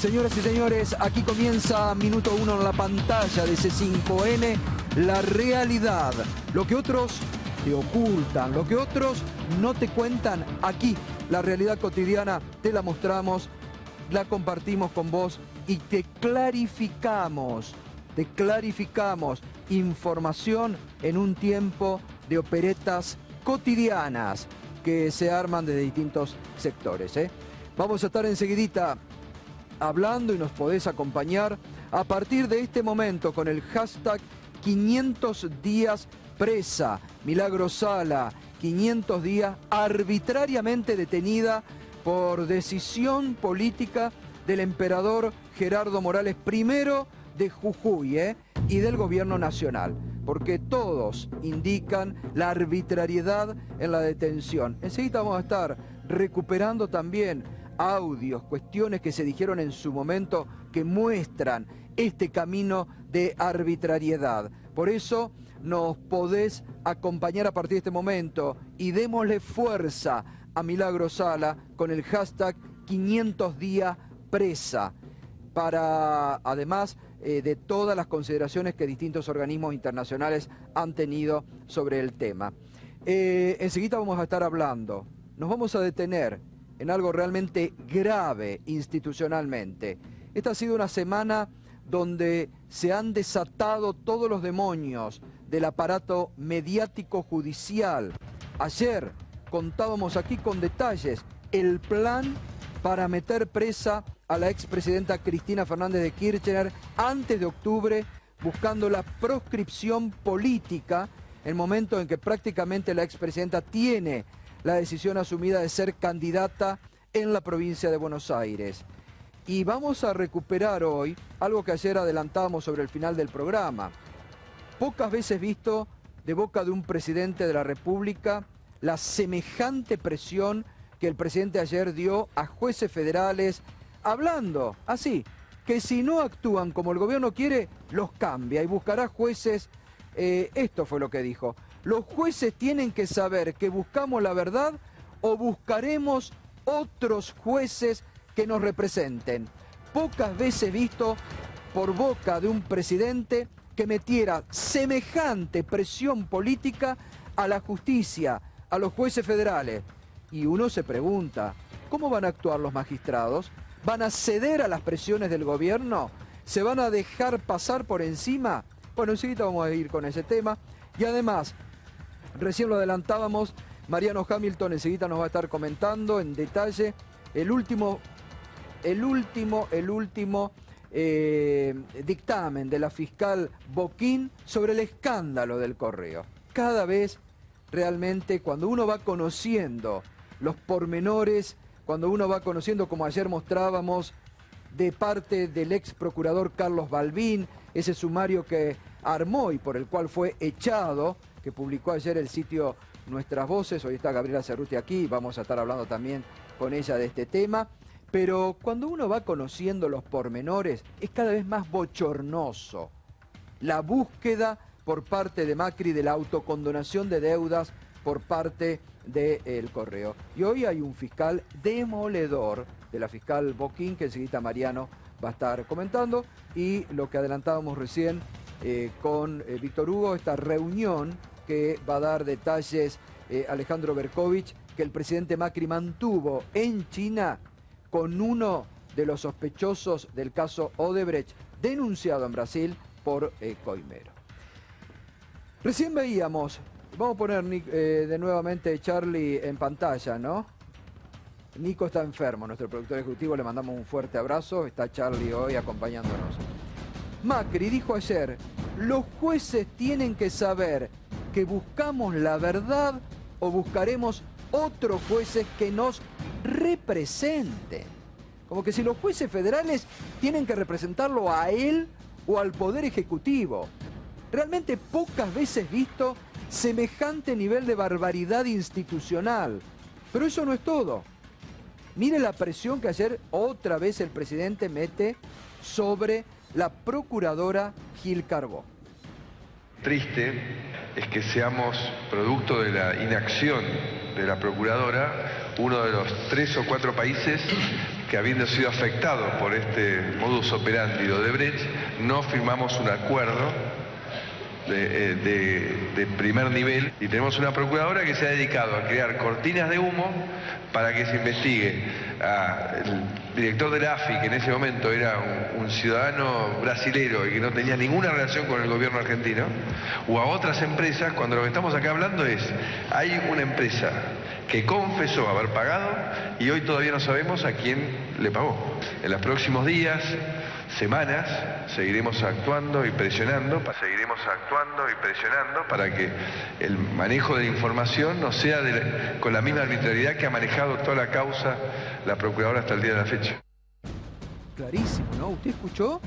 Señoras y señores, aquí comienza Minuto 1 en la pantalla de C5N, la realidad. Lo que otros te ocultan, lo que otros no te cuentan, aquí la realidad cotidiana te la mostramos, la compartimos con vos y te clarificamos información en un tiempo de operetas cotidianas que se arman de distintos sectores. Vamos a estar enseguidita hablando y nos podés acompañar a partir de este momento con el hashtag 500 días presa. Milagro Sala, 500 días arbitrariamente detenida por decisión política del emperador Gerardo Morales I de Jujuy y del gobierno nacional, porque todos indican la arbitrariedad en la detención. Enseguida vamos a estar recuperando también audios, cuestiones que se dijeron en su momento que muestran este camino de arbitrariedad. Por eso nos podés acompañar a partir de este momento y démosle fuerza a Milagro Sala con el hashtag 500 días presa, para además de todas las consideraciones que distintos organismos internacionales han tenido sobre el tema. Enseguida vamos a estar hablando, nos vamos a detener en algo realmente grave institucionalmente. Esta ha sido una semana donde se han desatado todos los demonios del aparato mediático judicial. Ayer contábamos aquí con detalles el plan para meter presa a la expresidenta Cristina Fernández de Kirchner antes de octubre, buscando la proscripción política, el momento en que prácticamente la expresidenta tiene la decisión asumida de ser candidata en la provincia de Buenos Aires. Y vamos a recuperar hoy algo que ayer adelantábamos sobre el final del programa. Pocas veces visto de boca de un presidente de la República la semejante presión que el presidente ayer dio a jueces federales, hablando así, que si no actúan como el gobierno quiere, los cambia y buscará jueces. Esto fue lo que dijo: los jueces tienen que saber que buscamos la verdad o buscaremos otros jueces que nos representen. Pocas veces visto por boca de un presidente que metiera semejante presión política a la justicia, a los jueces federales. Y uno se pregunta, ¿cómo van a actuar los magistrados? ¿Van a ceder a las presiones del gobierno? ¿Se van a dejar pasar por encima? Bueno, enseguida vamos a ir con ese tema. Y además, recién lo adelantábamos, Mariano Hamilton enseguida nos va a estar comentando en detalle el último dictamen de la fiscal Boquín sobre el escándalo del correo. Cada vez realmente cuando uno va conociendo los pormenores, cuando uno va conociendo, como ayer mostrábamos, de parte del ex procurador Carlos Balbín, ese sumario que armó y por el cual fue echado, que publicó ayer el sitio Nuestras Voces. Hoy está Gabriela Cerruti aquí, vamos a estar hablando también con ella de este tema. Pero cuando uno va conociendo los pormenores, es cada vez más bochornoso la búsqueda por parte de Macri de la autocondonación de deudas por parte del correo. Y hoy hay un fiscal demoledor de la fiscal Boquín, que enseguida Mariano va a estar comentando, y lo que adelantábamos recién con Víctor Hugo, esta reunión que va a dar detalles Alejandro Berkovich, que el presidente Macri mantuvo en China con uno de los sospechosos del caso Odebrecht, denunciado en Brasil por Coimero. Recién veíamos, vamos a poner de nuevamente Charlie en pantalla, ¿no? Nico está enfermo, nuestro productor ejecutivo, le mandamos un fuerte abrazo, está Charlie hoy acompañándonos. Macri dijo ayer, los jueces tienen que saber que buscamos la verdad o buscaremos otros jueces que nos representen. Como que si los jueces federales tienen que representarlo a él o al Poder Ejecutivo. Realmente pocas veces visto semejante nivel de barbaridad institucional. Pero eso no es todo. Mire la presión que ayer otra vez el presidente mete sobre la procuradora Gil Carbó. Triste es que seamos producto de la inacción de la procuradora uno de los 3 o 4 países que habiendo sido afectados por este modus operandi de Odebrecht, no firmamos un acuerdo de primer nivel, y tenemos una procuradora que se ha dedicado a crear cortinas de humo para que se investigue al director de la AFI, que en ese momento era un ciudadano brasilero y que no tenía ninguna relación con el gobierno argentino, o a otras empresas, cuando lo que estamos acá hablando es, hay una empresa que confesó haber pagado y hoy todavía no sabemos a quién le pagó. En los próximos días, semanas, seguiremos actuando y presionando para que el manejo de la información no sea con la misma arbitrariedad que ha manejado toda la causa la Procuradora hasta el día de la fecha. Clarísimo, ¿no? ¿Usted escuchó?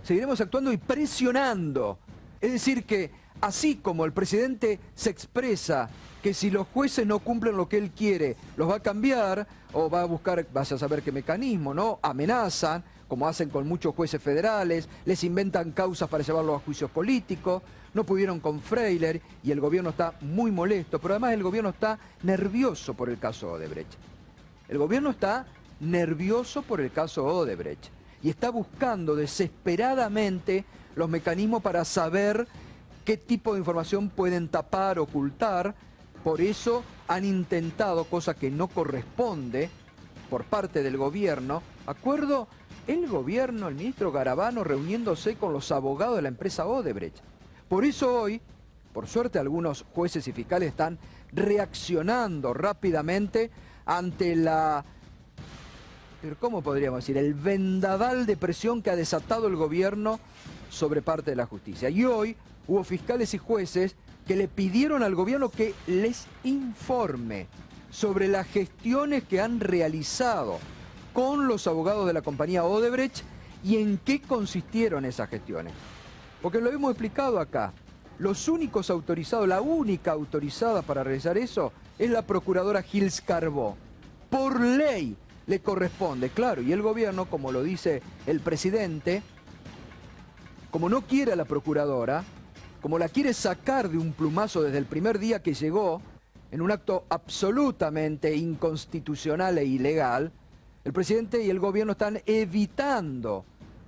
Seguiremos actuando y presionando. Es decir que, así como el presidente se expresa que si los jueces no cumplen lo que él quiere, los va a cambiar o va a buscar, vaya a saber qué mecanismo, ¿no? Amenazan, como hacen con muchos jueces federales, les inventan causas para llevarlos a juicios políticos, no pudieron con Freiler y el gobierno está muy molesto, pero además el gobierno está nervioso por el caso Odebrecht. El gobierno está nervioso por el caso Odebrecht y está buscando desesperadamente los mecanismos para saber qué tipo de información pueden tapar, ocultar. Por eso han intentado, cosa que no corresponde por parte del gobierno, acuerdo el gobierno, el ministro Garabano reuniéndose con los abogados de la empresa Odebrecht. Por eso hoy, por suerte, algunos jueces y fiscales están reaccionando rápidamente ante pero ¿cómo podríamos decir? El vendaval de presión que ha desatado el gobierno sobre parte de la justicia. Y hoy hubo fiscales y jueces que le pidieron al gobierno que les informe sobre las gestiones que han realizado con los abogados de la compañía Odebrecht y en qué consistieron esas gestiones. Porque lo hemos explicado acá, los únicos autorizados, la única autorizada para realizar eso es la procuradora Gils Carbó. Por ley le corresponde, claro, y el gobierno, como lo dice el presidente, como no quiere a la procuradora, como la quiere sacar de un plumazo desde el primer día que llegó, en un acto absolutamente inconstitucional e ilegal, el presidente y el gobierno están evitando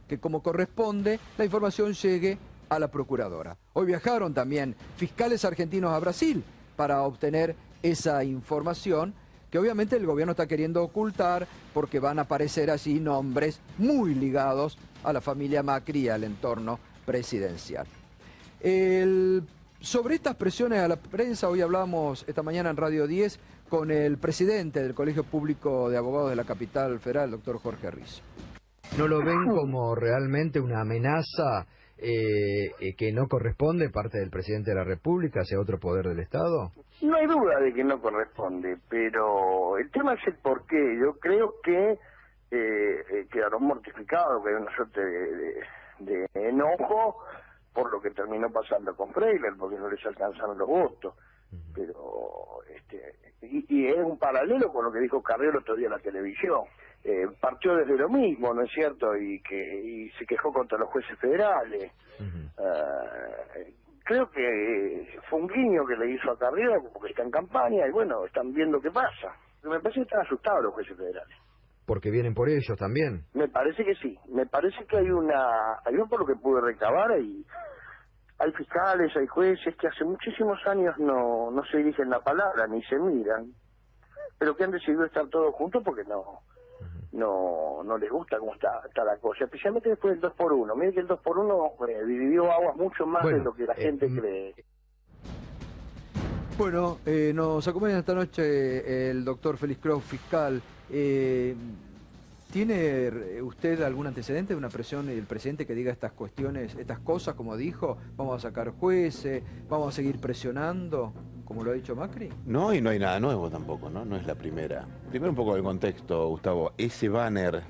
que, como corresponde, la información llegue a la procuradora. Hoy viajaron también fiscales argentinos a Brasil para obtener esa información que obviamente el gobierno está queriendo ocultar porque van a aparecer allí nombres muy ligados a la familia Macri y al entorno presidencial. Sobre estas presiones a la prensa, hoy hablamos esta mañana en Radio 10 con el presidente del Colegio Público de Abogados de la Capital Federal, el doctor Jorge Risso. ¿No lo ven como realmente una amenaza que no corresponde parte del presidente de la República hacia otro poder del Estado? No hay duda de que no corresponde, pero el tema es el por qué. Yo creo que quedaron mortificados, que hay una suerte de enojo por lo que terminó pasando con Freiler, porque no les alcanzaron los votos. Pero y es un paralelo con lo que dijo Carrió el otro día en la televisión. Partió desde lo mismo, ¿no es cierto? Y se quejó contra los jueces federales. Creo que fue un guiño que le hizo a Carrió porque está en campaña y bueno, están viendo qué pasa. Me parece que están asustados los jueces federales. Porque vienen por ellos también. Me parece que sí. Me parece que hay por lo que pude recabar, hay fiscales, hay jueces que hace muchísimos años no se dirigen la palabra ni se miran, pero que han decidido estar todos juntos porque no les gusta cómo está la cosa, especialmente después del 2x1. Miren que el 2x1 dividió aguas mucho más de lo que la gente cree. Bueno, nos acompaña esta noche el doctor Félix Crow, fiscal. ¿Tiene usted algún antecedente de una presión del presidente que diga estas cuestiones, estas cosas, como dijo? ¿Vamos a sacar jueces? ¿Vamos a seguir presionando, como lo ha dicho Macri? No, y no hay nada nuevo tampoco, ¿no? No es la primera. Primero un poco del contexto, Gustavo. Ese banner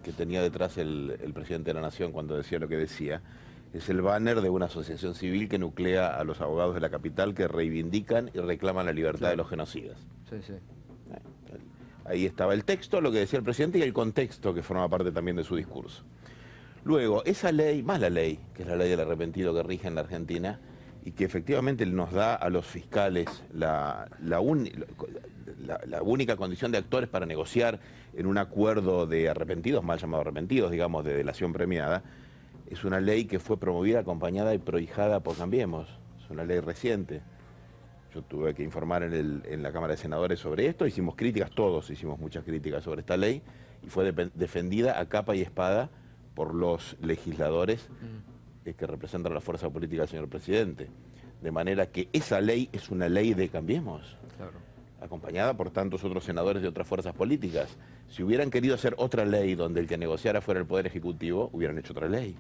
que tenía detrás el presidente de la Nación cuando decía lo que decía, es el banner de una asociación civil que nuclea a los abogados de la capital que reivindican y reclaman la libertad de los genocidas. Sí, sí. Ahí estaba el texto, lo que decía el presidente y el contexto que forma parte también de su discurso. Luego, esa ley, más la ley, que es la ley del arrepentido que rige en la Argentina, y que efectivamente nos da a los fiscales la única condición de actores para negociar en un acuerdo de arrepentidos, mal llamado arrepentidos, digamos, de delación premiada, es una ley que fue promovida, acompañada y prohijada por Cambiemos. Es una ley reciente. Yo tuve que informar en la Cámara de Senadores sobre esto, hicimos críticas, todos hicimos muchas críticas sobre esta ley, y fue defendida a capa y espada por los legisladores que representan la fuerza política del señor presidente. De manera que esa ley es una ley de Cambiemos, claro, acompañada por tantos otros senadores de otras fuerzas políticas. Si hubieran querido hacer otra ley donde el que negociara fuera el Poder Ejecutivo, hubieran hecho otra ley.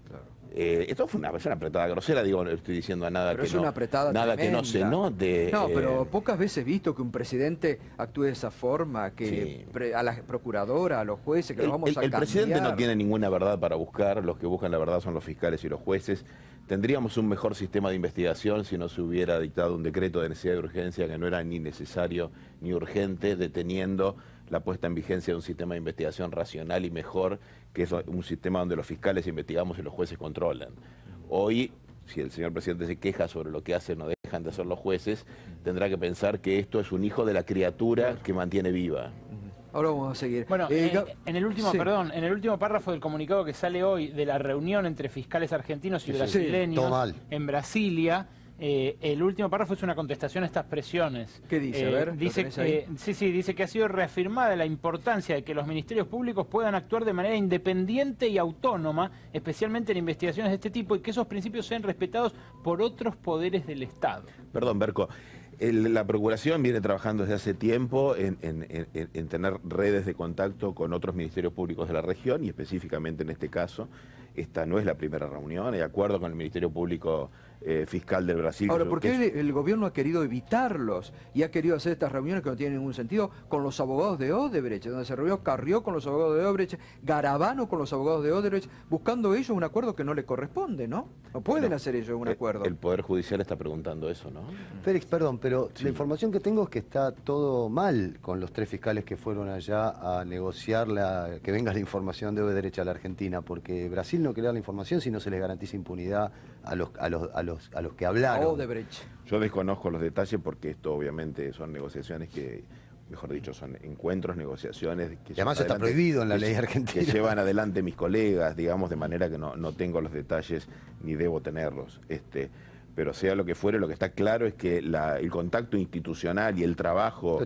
Claro. Esto fue una apretada grosera, digo, no estoy diciendo a nada, pero que, es una apretada nada tremenda, que no se note. No, pero pocas veces he visto que un presidente actúe de esa forma, que sí, a la procuradora, a los jueces, que los vamos a cambiar. El presidente no tiene ninguna verdad para buscar, los que buscan la verdad son los fiscales y los jueces. Tendríamos un mejor sistema de investigación si no se hubiera dictado un decreto de necesidad y urgencia que no era ni necesario ni urgente, deteniendo la puesta en vigencia de un sistema de investigación racional y mejor, que es un sistema donde los fiscales investigamos y los jueces controlan. Hoy, si el señor presidente se queja sobre lo que hacen o dejan de hacer los jueces, tendrá que pensar que esto es un hijo de la criatura que mantiene viva. Ahora vamos a seguir. Bueno, en el último párrafo del comunicado que sale hoy de la reunión entre fiscales argentinos y brasileños en Brasilia, el último párrafo es una contestación a estas presiones. ¿Qué dice? A ver, dice que ha sido reafirmada la importancia de que los ministerios públicos puedan actuar de manera independiente y autónoma, especialmente en investigaciones de este tipo, y que esos principios sean respetados por otros poderes del Estado. Perdón, Berco. La Procuración viene trabajando desde hace tiempo en tener redes de contacto con otros ministerios públicos de la región y específicamente en este caso, esta no es la primera reunión, de acuerdo con el Ministerio Público Fiscal del Brasil. Ahora, ¿por qué el gobierno ha querido evitarlos y ha querido hacer estas reuniones que no tienen ningún sentido con los abogados de Odebrecht, donde se reunió Carrió con los abogados de Odebrecht, Garabano con los abogados de Odebrecht, buscando ellos un acuerdo que no le corresponde, ¿no? No pueden hacer ellos un acuerdo. El Poder Judicial está preguntando eso, ¿no? Félix, perdón, pero la información que tengo es que está todo mal con los 3 fiscales que fueron allá a negociar que venga la información de Odebrecht a la Argentina, porque Brasil no quiere dar la información si no se les garantiza impunidad a los que hablaron. Odebrecht. Yo desconozco los detalles porque esto obviamente son negociaciones que, mejor dicho, son encuentros, negociaciones que... Y además está prohibido en la ley argentina. Que llevan adelante mis colegas, digamos, de manera que no tengo los detalles ni debo tenerlos. Pero sea lo que fuere, lo que está claro es que el contacto institucional y el trabajo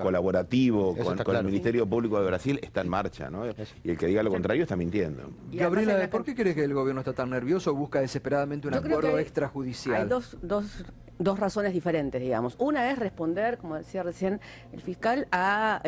colaborativo con el Ministerio Público de Brasil está en marcha, ¿no? Y el que diga lo contrario está mintiendo. Gabriela, ¿por qué crees que el gobierno está tan nervioso o busca desesperadamente un acuerdo extrajudicial? Hay dos razones diferentes, digamos. Una es responder, como decía recién el fiscal, a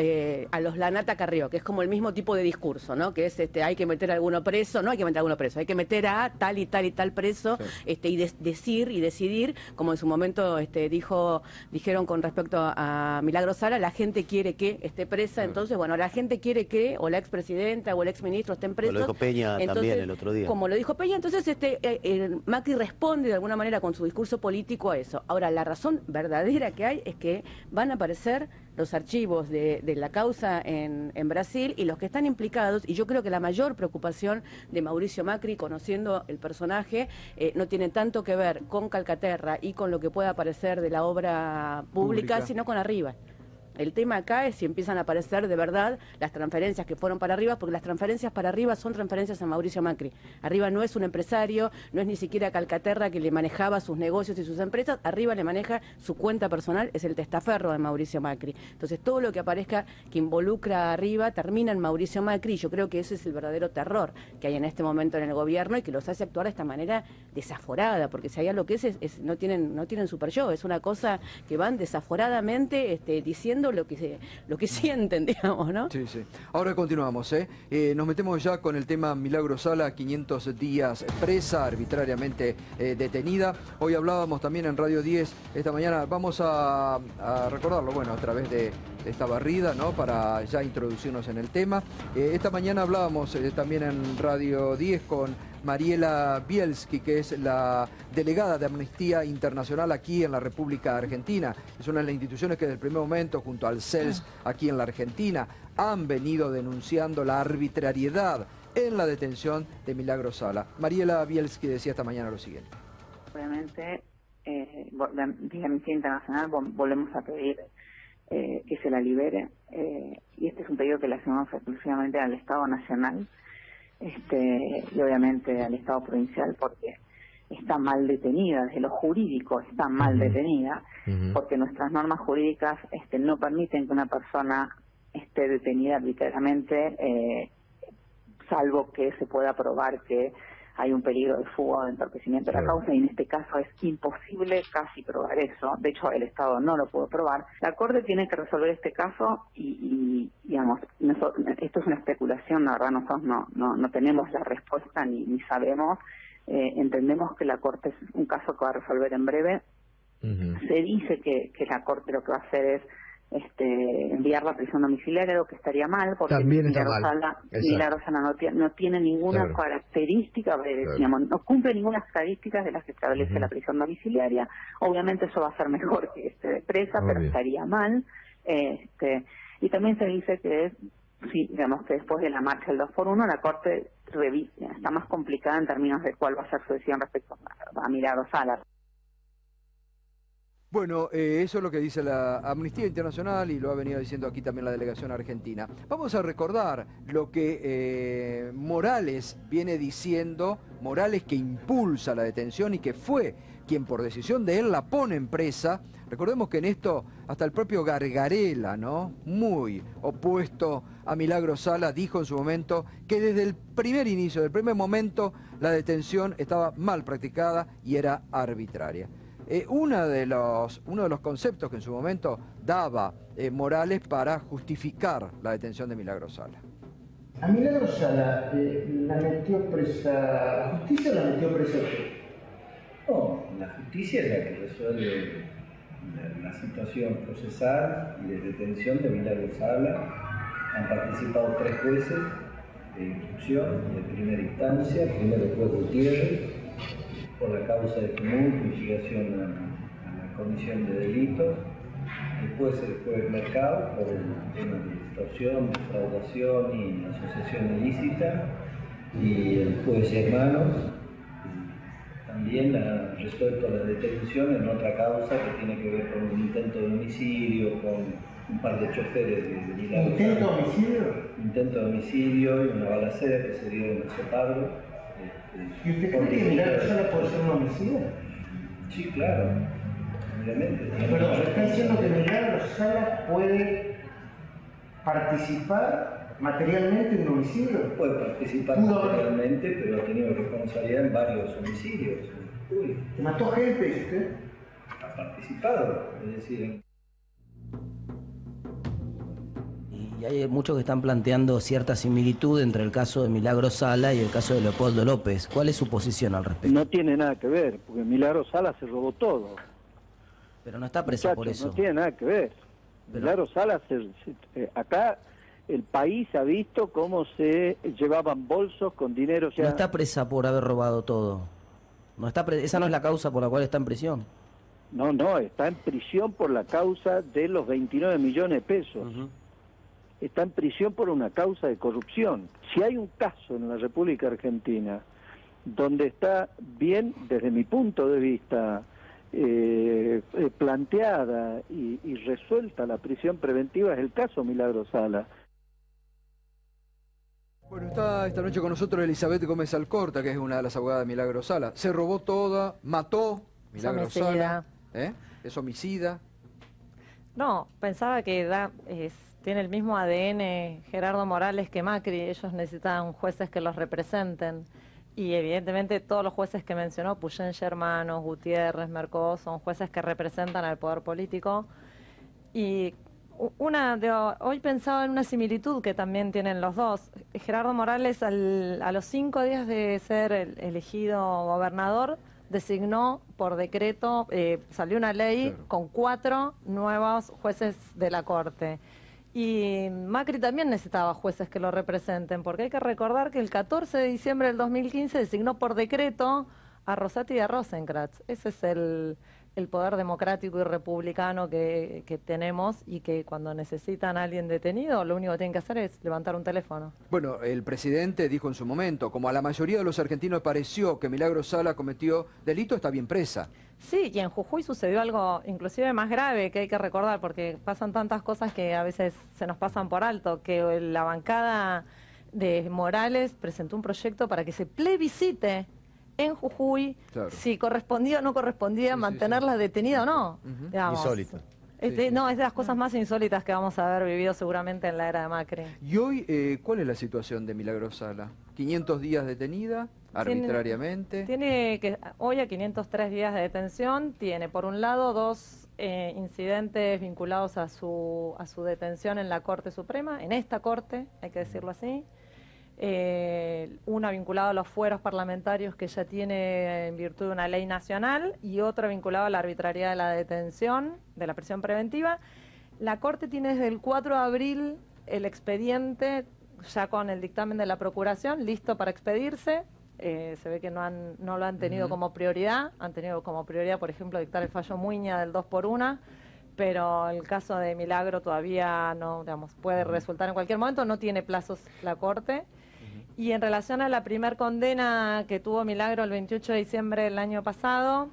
los Lanata Carrió, que es como el mismo tipo de discurso, ¿no? Que es hay que meter a alguno preso, no hay que meter a alguno preso, hay que meter a tal y tal y tal preso, y decir y decidir, como en su momento dijeron con respecto a Milagro Sala, la gente quiere que esté presa, entonces, bueno, la gente quiere que o la expresidenta o el exministro estén presos. Lo dijo Peña también el otro día. Como lo dijo Peña, entonces Macri responde de alguna manera con su discurso político a eso. Ahora, la razón verdadera que hay es que van a aparecer los archivos de la causa en Brasil y los que están implicados, y yo creo que la mayor preocupación de Mauricio Macri, conociendo el personaje, no tiene tanto que ver con Calcaterra y con lo que pueda aparecer de la obra pública, sino con arriba. El tema acá es si empiezan a aparecer de verdad las transferencias que fueron para arriba, porque las transferencias para arriba son transferencias a Mauricio Macri. Arriba no es un empresario, no es ni siquiera Calcaterra que le manejaba sus negocios y sus empresas, arriba le maneja su cuenta personal, es el testaferro de Mauricio Macri. Entonces todo lo que aparezca que involucra arriba termina en Mauricio Macri, y yo creo que ese es el verdadero terror que hay en este momento en el gobierno y que los hace actuar de esta manera desaforada, porque si hay algo que no tienen super yo, es una cosa que van desaforadamente diciendo lo que sienten, digamos, ¿no? Sí, sí. Ahora continuamos, nos metemos ya con el tema Milagro Sala, 500 días presa, arbitrariamente detenida. Hoy hablábamos también en Radio 10 esta mañana, vamos a recordarlo, bueno, a través de esta barrida, ¿no? Para ya introducirnos en el tema. Esta mañana hablábamos también en Radio 10 con Mariela Bielski, que es la delegada de Amnistía Internacional aquí en la República Argentina. Es una de las instituciones que desde el primer momento, junto al CELS aquí en la Argentina, han venido denunciando la arbitrariedad en la detención de Milagro Sala. Mariela Bielski decía esta mañana lo siguiente. obviamente, de Amnistía Internacional volvemos a pedir que se la libere, y este es un pedido que le hacemos exclusivamente al Estado Nacional, y obviamente al Estado Provincial, porque está mal detenida, desde lo jurídico está mal detenida, porque nuestras normas jurídicas no permiten que una persona esté detenida arbitrariamente, salvo que se pueda probar que hay un peligro de fuga o de entorpecimiento de la causa, y en este caso es imposible casi probar eso. De hecho, el Estado no lo puede probar. La Corte tiene que resolver este caso y digamos, esto es una especulación, la verdad nosotros no tenemos la respuesta ni sabemos. Entendemos que la Corte es un caso que va a resolver en breve. Se dice que la Corte lo que va a hacer es enviarla a prisión domiciliaria, lo que estaría mal, porque Milagros Sala no tiene ninguna característica, digamos, no cumple ninguna estadística de las que establece la prisión domiciliaria. Obviamente eso va a ser mejor que esté de presa, pero estaría mal. Y también se dice que digamos que después de la marcha del 2x1, la Corte está más complicada en términos de cuál va a ser su decisión respecto a Milagros Sala. Bueno, eso es lo que dice la Amnistía Internacional y lo ha venido diciendo aquí también la delegación argentina. Vamos a recordar lo que Morales viene diciendo, Morales que impulsa la detención y que fue quien por decisión de él la pone en presa. Recordemos que en esto hasta el propio Gargarella, ¿no?, muy opuesto a Milagros Sala, dijo en su momento que desde el primer inicio, del primer momento, la detención estaba mal practicada y era arbitraria. Uno de los conceptos que en su momento daba Morales para justificar la detención de Milagros Sala. A Milagros Sala la metió presa, ¿la justicia la metió presa usted? No, la justicia es la que resuelve la situación procesal y de detención de Milagros Sala. Han participado 3 jueces de instrucción de primera instancia, primero el juez Gutiérrez, por la causa de tumulto, instigación a la comisión de delitos, después el juez Mercado por el tema de extorsión, defraudación y asociación ilícita, y el juez Hermanos también ha resuelto la detención en otra causa que tiene que ver con un intento de homicidio, con un par de choferes de Milagros Sala. ¿Intento de homicidio? Intento de homicidio y una balacera que se dio en el Sopardo. ¿Y usted cree que Milagros Sala puede ser un homicida? Sí, claro, obviamente. Pero está diciendo que Milagros Sala puede participar materialmente en un homicidio. Puede participar materialmente, pero ha tenido responsabilidad en varios homicidios. ¿Mató gente, dice usted? Ha participado, es decir... Y hay muchos que están planteando cierta similitud entre el caso de Milagros Sala y el caso de Leopoldo López. ¿Cuál es su posición al respecto? No tiene nada que ver, porque Milagros Sala se robó todo. Pero no está presa por eso. No tiene nada que ver. Pero... Milagros Sala, acá el país ha visto cómo se llevaban bolsos con dinero. No está presa por haber robado todo. No está esa no es la causa por la cual está en prisión. No, está en prisión por la causa de los 29 millones de pesos. Está en prisión por una causa de corrupción. Si hay un caso en la República Argentina donde está bien, desde mi punto de vista, planteada y resuelta la prisión preventiva, es el caso Milagros Sala. Bueno, está esta noche con nosotros Elizabeth Gómez Alcorta, que es una de las abogadas de Milagros Sala. Se robó toda, mató Milagros Sala. ¿Es homicida? No, pensaba que tiene el mismo ADN Gerardo Morales que Macri. Ellos necesitan jueces que los representen. Y evidentemente todos los jueces que mencionó, Puyenche Hermanos, Gutiérrez, Mercó, son jueces que representan al poder político. Y hoy pensaba en una similitud que también tienen los dos. Gerardo Morales, a los 5 días de ser elegido gobernador, designó por decreto, salió una ley con 4 nuevos jueces de la Corte. Y Macri también necesitaba jueces que lo representen, porque hay que recordar que el 14 de diciembre del 2015 designó por decreto a Rosati y a Rosenkrantz. Ese es el poder democrático y republicano que tenemos, y que cuando necesitan a alguien detenido, lo único que tienen que hacer es levantar un teléfono. Bueno, el presidente dijo en su momento, como a la mayoría de los argentinos pareció que Milagros Sala cometió delito, está bien presa. Sí, y en Jujuy sucedió algo inclusive más grave que hay que recordar, porque pasan tantas cosas que a veces se nos pasan por alto, que la bancada de Morales presentó un proyecto para que se plebiscite en Jujuy, claro, si correspondía o no correspondía mantenerla detenida o no. Digamos. Insólito. No, es de las cosas más insólitas que vamos a haber vivido seguramente en la era de Macri. ¿Y hoy cuál es la situación de Milagros Sala? ¿500 días detenida arbitrariamente? Hoy a 503 días de detención, tiene por un lado 2 incidentes vinculados a su detención en la Corte Suprema, en esta Corte, hay que decirlo así. Una vinculada a los fueros parlamentarios que ya tiene en virtud de una ley nacional, y otra vinculada a la arbitrariedad de la detención, de la prisión preventiva. La Corte tiene desde el 4 de abril el expediente, ya con el dictamen de la Procuración, listo para expedirse. Se ve que no lo han tenido como prioridad. Han tenido como prioridad, por ejemplo, dictar el fallo Muiña del 2 por 1, pero el caso de Milagro todavía no, digamos, puede resultar en cualquier momento, no tiene plazos la Corte. Y en relación a la primer condena que tuvo Milagro el 28 de diciembre del año pasado,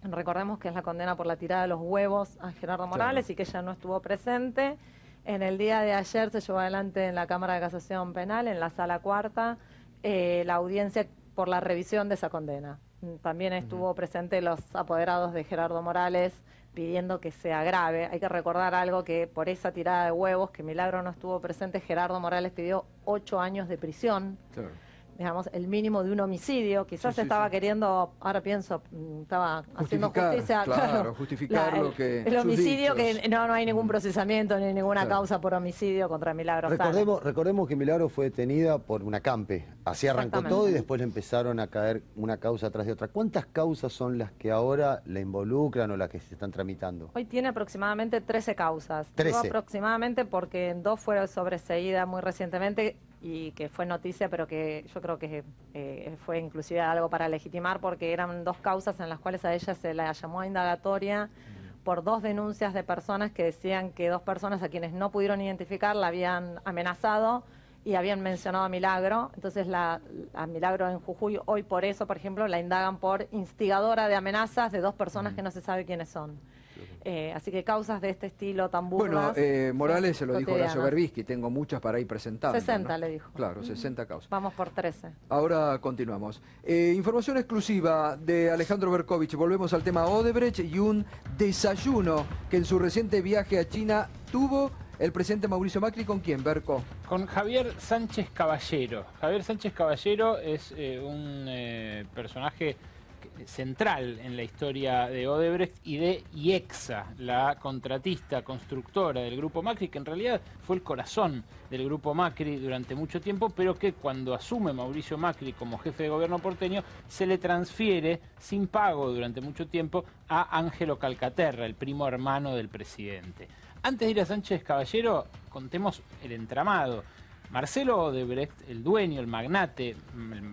recordemos que es la condena por la tirada de los huevos a Gerardo Morales, y que ella no estuvo presente. En el día de ayer se llevó adelante en la Cámara de Casación Penal, en la Sala Cuarta, la audiencia por la revisión de esa condena. También estuvo presente los apoderados de Gerardo Morales pidiendo que se agrave. Hay que recordar algo, que por esa tirada de huevos que Milagro no estuvo presente, Gerardo Morales pidió 8 años de prisión. Claro. Digamos, el mínimo de un homicidio. Quizás estaba queriendo, ahora pienso, estaba haciendo justicia. Claro, justificar lo que... El homicidio, que no hay ningún procesamiento ni ninguna causa por homicidio contra Milagro Sala. Recordemos que Milagro fue detenida por una campe. Así arrancó todo, y después le empezaron a caer una causa tras de otra. ¿Cuántas causas son las que ahora la involucran o las que se están tramitando? Hoy tiene aproximadamente 13 causas. 13. Digo aproximadamente porque 2 fueron sobreseídas muy recientemente, y que fue noticia, pero que yo creo que fue inclusive algo para legitimar, porque eran 2 causas en las cuales a ella se la llamó a indagatoria por 2 denuncias de personas que decían que 2 personas a quienes no pudieron identificar la habían amenazado y habían mencionado a Milagro. Entonces a Milagro en Jujuy hoy, por eso, por ejemplo, la indagan por instigadora de amenazas de 2 personas que no se sabe quiénes son. Así que causas de este estilo tan burdas. Bueno, Morales se lo dijo Horacio Berbisky, tengo muchas para ir presentando. 60, ¿no? Le dijo. Claro, 60 causas. Vamos por 13. Ahora continuamos. Información exclusiva de Alejandro Berkovich. Volvemos al tema Odebrecht y un desayuno que en su reciente viaje a China tuvo el presidente Mauricio Macri. ¿Con quién, Berco? Con Javier Sánchez Caballero. Javier Sánchez Caballero es un personaje central en la historia de Odebrecht y de IEXA, la contratista constructora del Grupo Macri, que en realidad fue el corazón del Grupo Macri durante mucho tiempo, pero que cuando asume Mauricio Macri como jefe de gobierno porteño, se le transfiere sin pago durante mucho tiempo a Ángelo Calcaterra, el primo hermano del presidente. Antes de ir a Sánchez Caballero, contemos el entramado. Marcelo Odebrecht, el dueño, el magnate,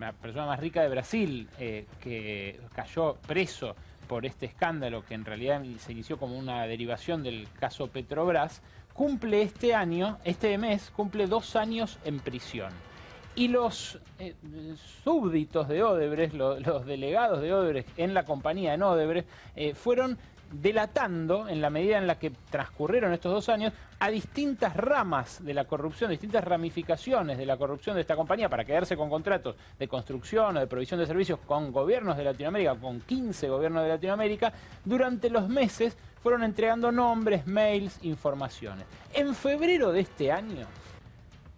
la persona más rica de Brasil, que cayó preso por este escándalo, que en realidad se inició como una derivación del caso Petrobras, cumple este mes, cumple 2 años en prisión. Y los súbditos de Odebrecht, los delegados de Odebrecht en la compañía en Odebrecht, fueron delatando, en la medida en la que transcurrieron estos 2 años, a distintas ramas de la corrupción, distintas ramificaciones de la corrupción de esta compañía, para quedarse con contratos de construcción o de provisión de servicios con gobiernos de Latinoamérica, con 15 gobiernos de Latinoamérica. Durante los meses fueron entregando nombres, mails, informaciones. En febrero de este año,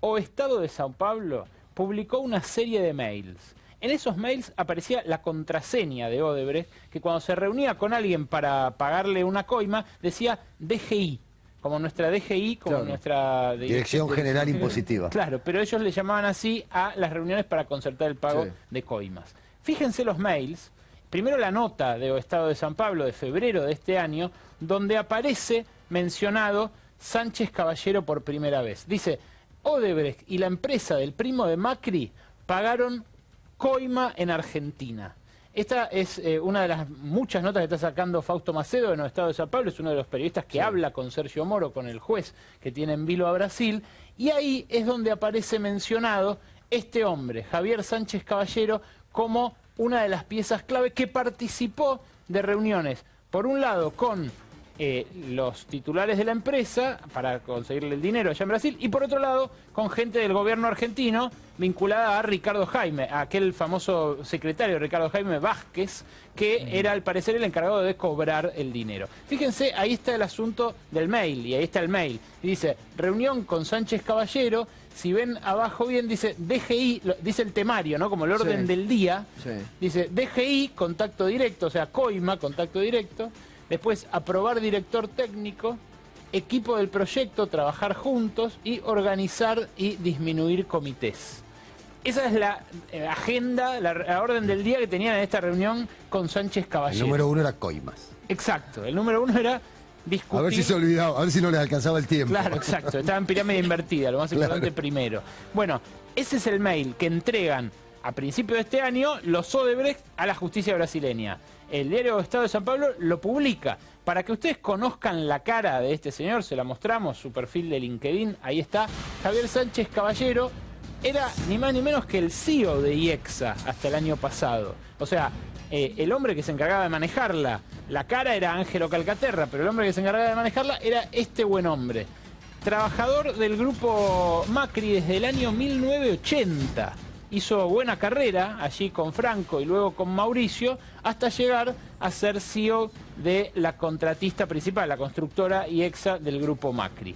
O Estado de Sao Paulo publicó una serie de mails. En esos mails aparecía la contraseña de Odebrecht, que cuando se reunía con alguien para pagarle una coima, decía DGI, como nuestra DGI, como nuestra... Dirección General Impositiva. Claro, pero ellos le llamaban así a las reuniones para concertar el pago de coimas. Fíjense los mails, primero la nota de O Estado de San Pablo de febrero de este año, donde aparece mencionado Sánchez Caballero por primera vez. Dice, Odebrecht y la empresa del primo de Macri pagaron coima en Argentina. Esta es una de las muchas notas que está sacando Fausto Macedo en el Estado de São Paulo, es uno de los periodistas que habla con Sergio Moro, con el juez que tiene en vilo a Brasil, y ahí es donde aparece mencionado este hombre, Javier Sánchez Caballero, como una de las piezas clave que participó de reuniones, por un lado con los titulares de la empresa para conseguirle el dinero allá en Brasil, y por otro lado con gente del gobierno argentino vinculada a Ricardo Jaime, a aquel famoso secretario Ricardo Jaime Vázquez, que era al parecer el encargado de cobrar el dinero. Fíjense, ahí está el asunto del mail, y ahí está el mail, y dice, reunión con Sánchez Caballero. Si ven abajo bien, dice DGI, dice el temario, ¿no? Como el orden del día. Dice DGI, contacto directo, o sea, Coima, contacto directo. Después, aprobar director técnico, equipo del proyecto, trabajar juntos y organizar y disminuir comités. Esa es la agenda, la orden del día que tenían en esta reunión con Sánchez Caballero. El número 1 era Coimas. Exacto, el número 1 era discutir. A ver si se olvidaba, a ver si no les alcanzaba el tiempo. Claro, exacto, estaba en pirámide invertida, lo más importante primero. Bueno, ese es el mail que entregan a principios de este año los Odebrecht a la justicia brasileña. El diario Estado de São Paulo lo publica. Para que ustedes conozcan la cara de este señor, se la mostramos, su perfil de LinkedIn, ahí está. Javier Sánchez Caballero era ni más ni menos que el CEO de IEXA hasta el año pasado. O sea, el hombre que se encargaba de manejarla, la cara era Ángelo Calcaterra, pero el hombre que se encargaba de manejarla era este buen hombre. Trabajador del grupo Macri desde el año 1980. Hizo buena carrera allí con Franco y luego con Mauricio, hasta llegar a ser CEO de la contratista principal, la constructora IEXA del grupo Macri.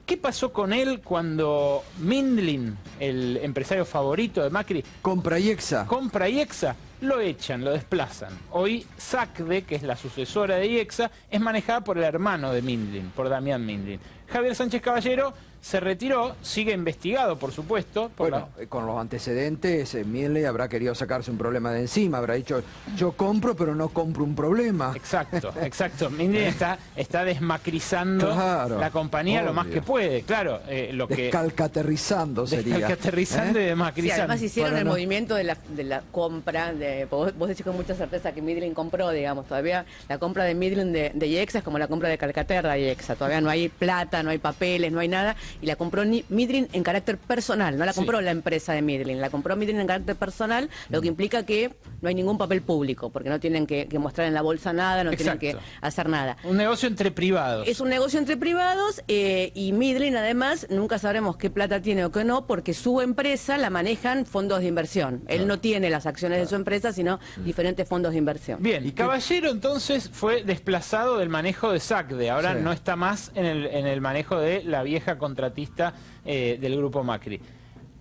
¿Qué pasó con él cuando Mindlin, el empresario favorito de Macri, compra IEXA? Compra IEXA, lo echan, lo desplazan. Hoy SACDE, que es la sucesora de IEXA, es manejada por el hermano de Mindlin, por Damián Mindlin. Javier Sánchez Caballero se retiró, sigue investigado, por supuesto. Bueno, con los antecedentes, Mindlin habrá querido sacarse un problema de encima, habrá dicho, yo compro, pero no compro un problema. Exacto, exacto. Mindlin está desmacrizando la compañía lo más que puede, claro. Descalcaterrizando sería. Descalcaterrizando y desmacrizando. Sí, además hicieron el movimiento de la compra, vos decís con mucha certeza que Mindlin compró, digamos, todavía la compra de Mindlin de IEXA es como la compra de Calcaterra de IEXA, todavía no hay plata, no hay papeles, no hay nada, y la compró Mindlin en carácter personal, no la compró la empresa de Mindlin, la compró Mindlin en carácter personal, lo que implica que no hay ningún papel público, porque no tienen que mostrar en la bolsa nada, no tienen que hacer nada. Un negocio entre privados. Es un negocio entre privados y Mindlin además nunca sabremos qué plata tiene o qué no, porque su empresa la manejan fondos de inversión. Él no tiene las acciones de su empresa, sino diferentes fondos de inversión. Bien, y Caballero entonces fue desplazado del manejo de SACDE, ahora no está más en el manejo de la vieja contratista del grupo Macri.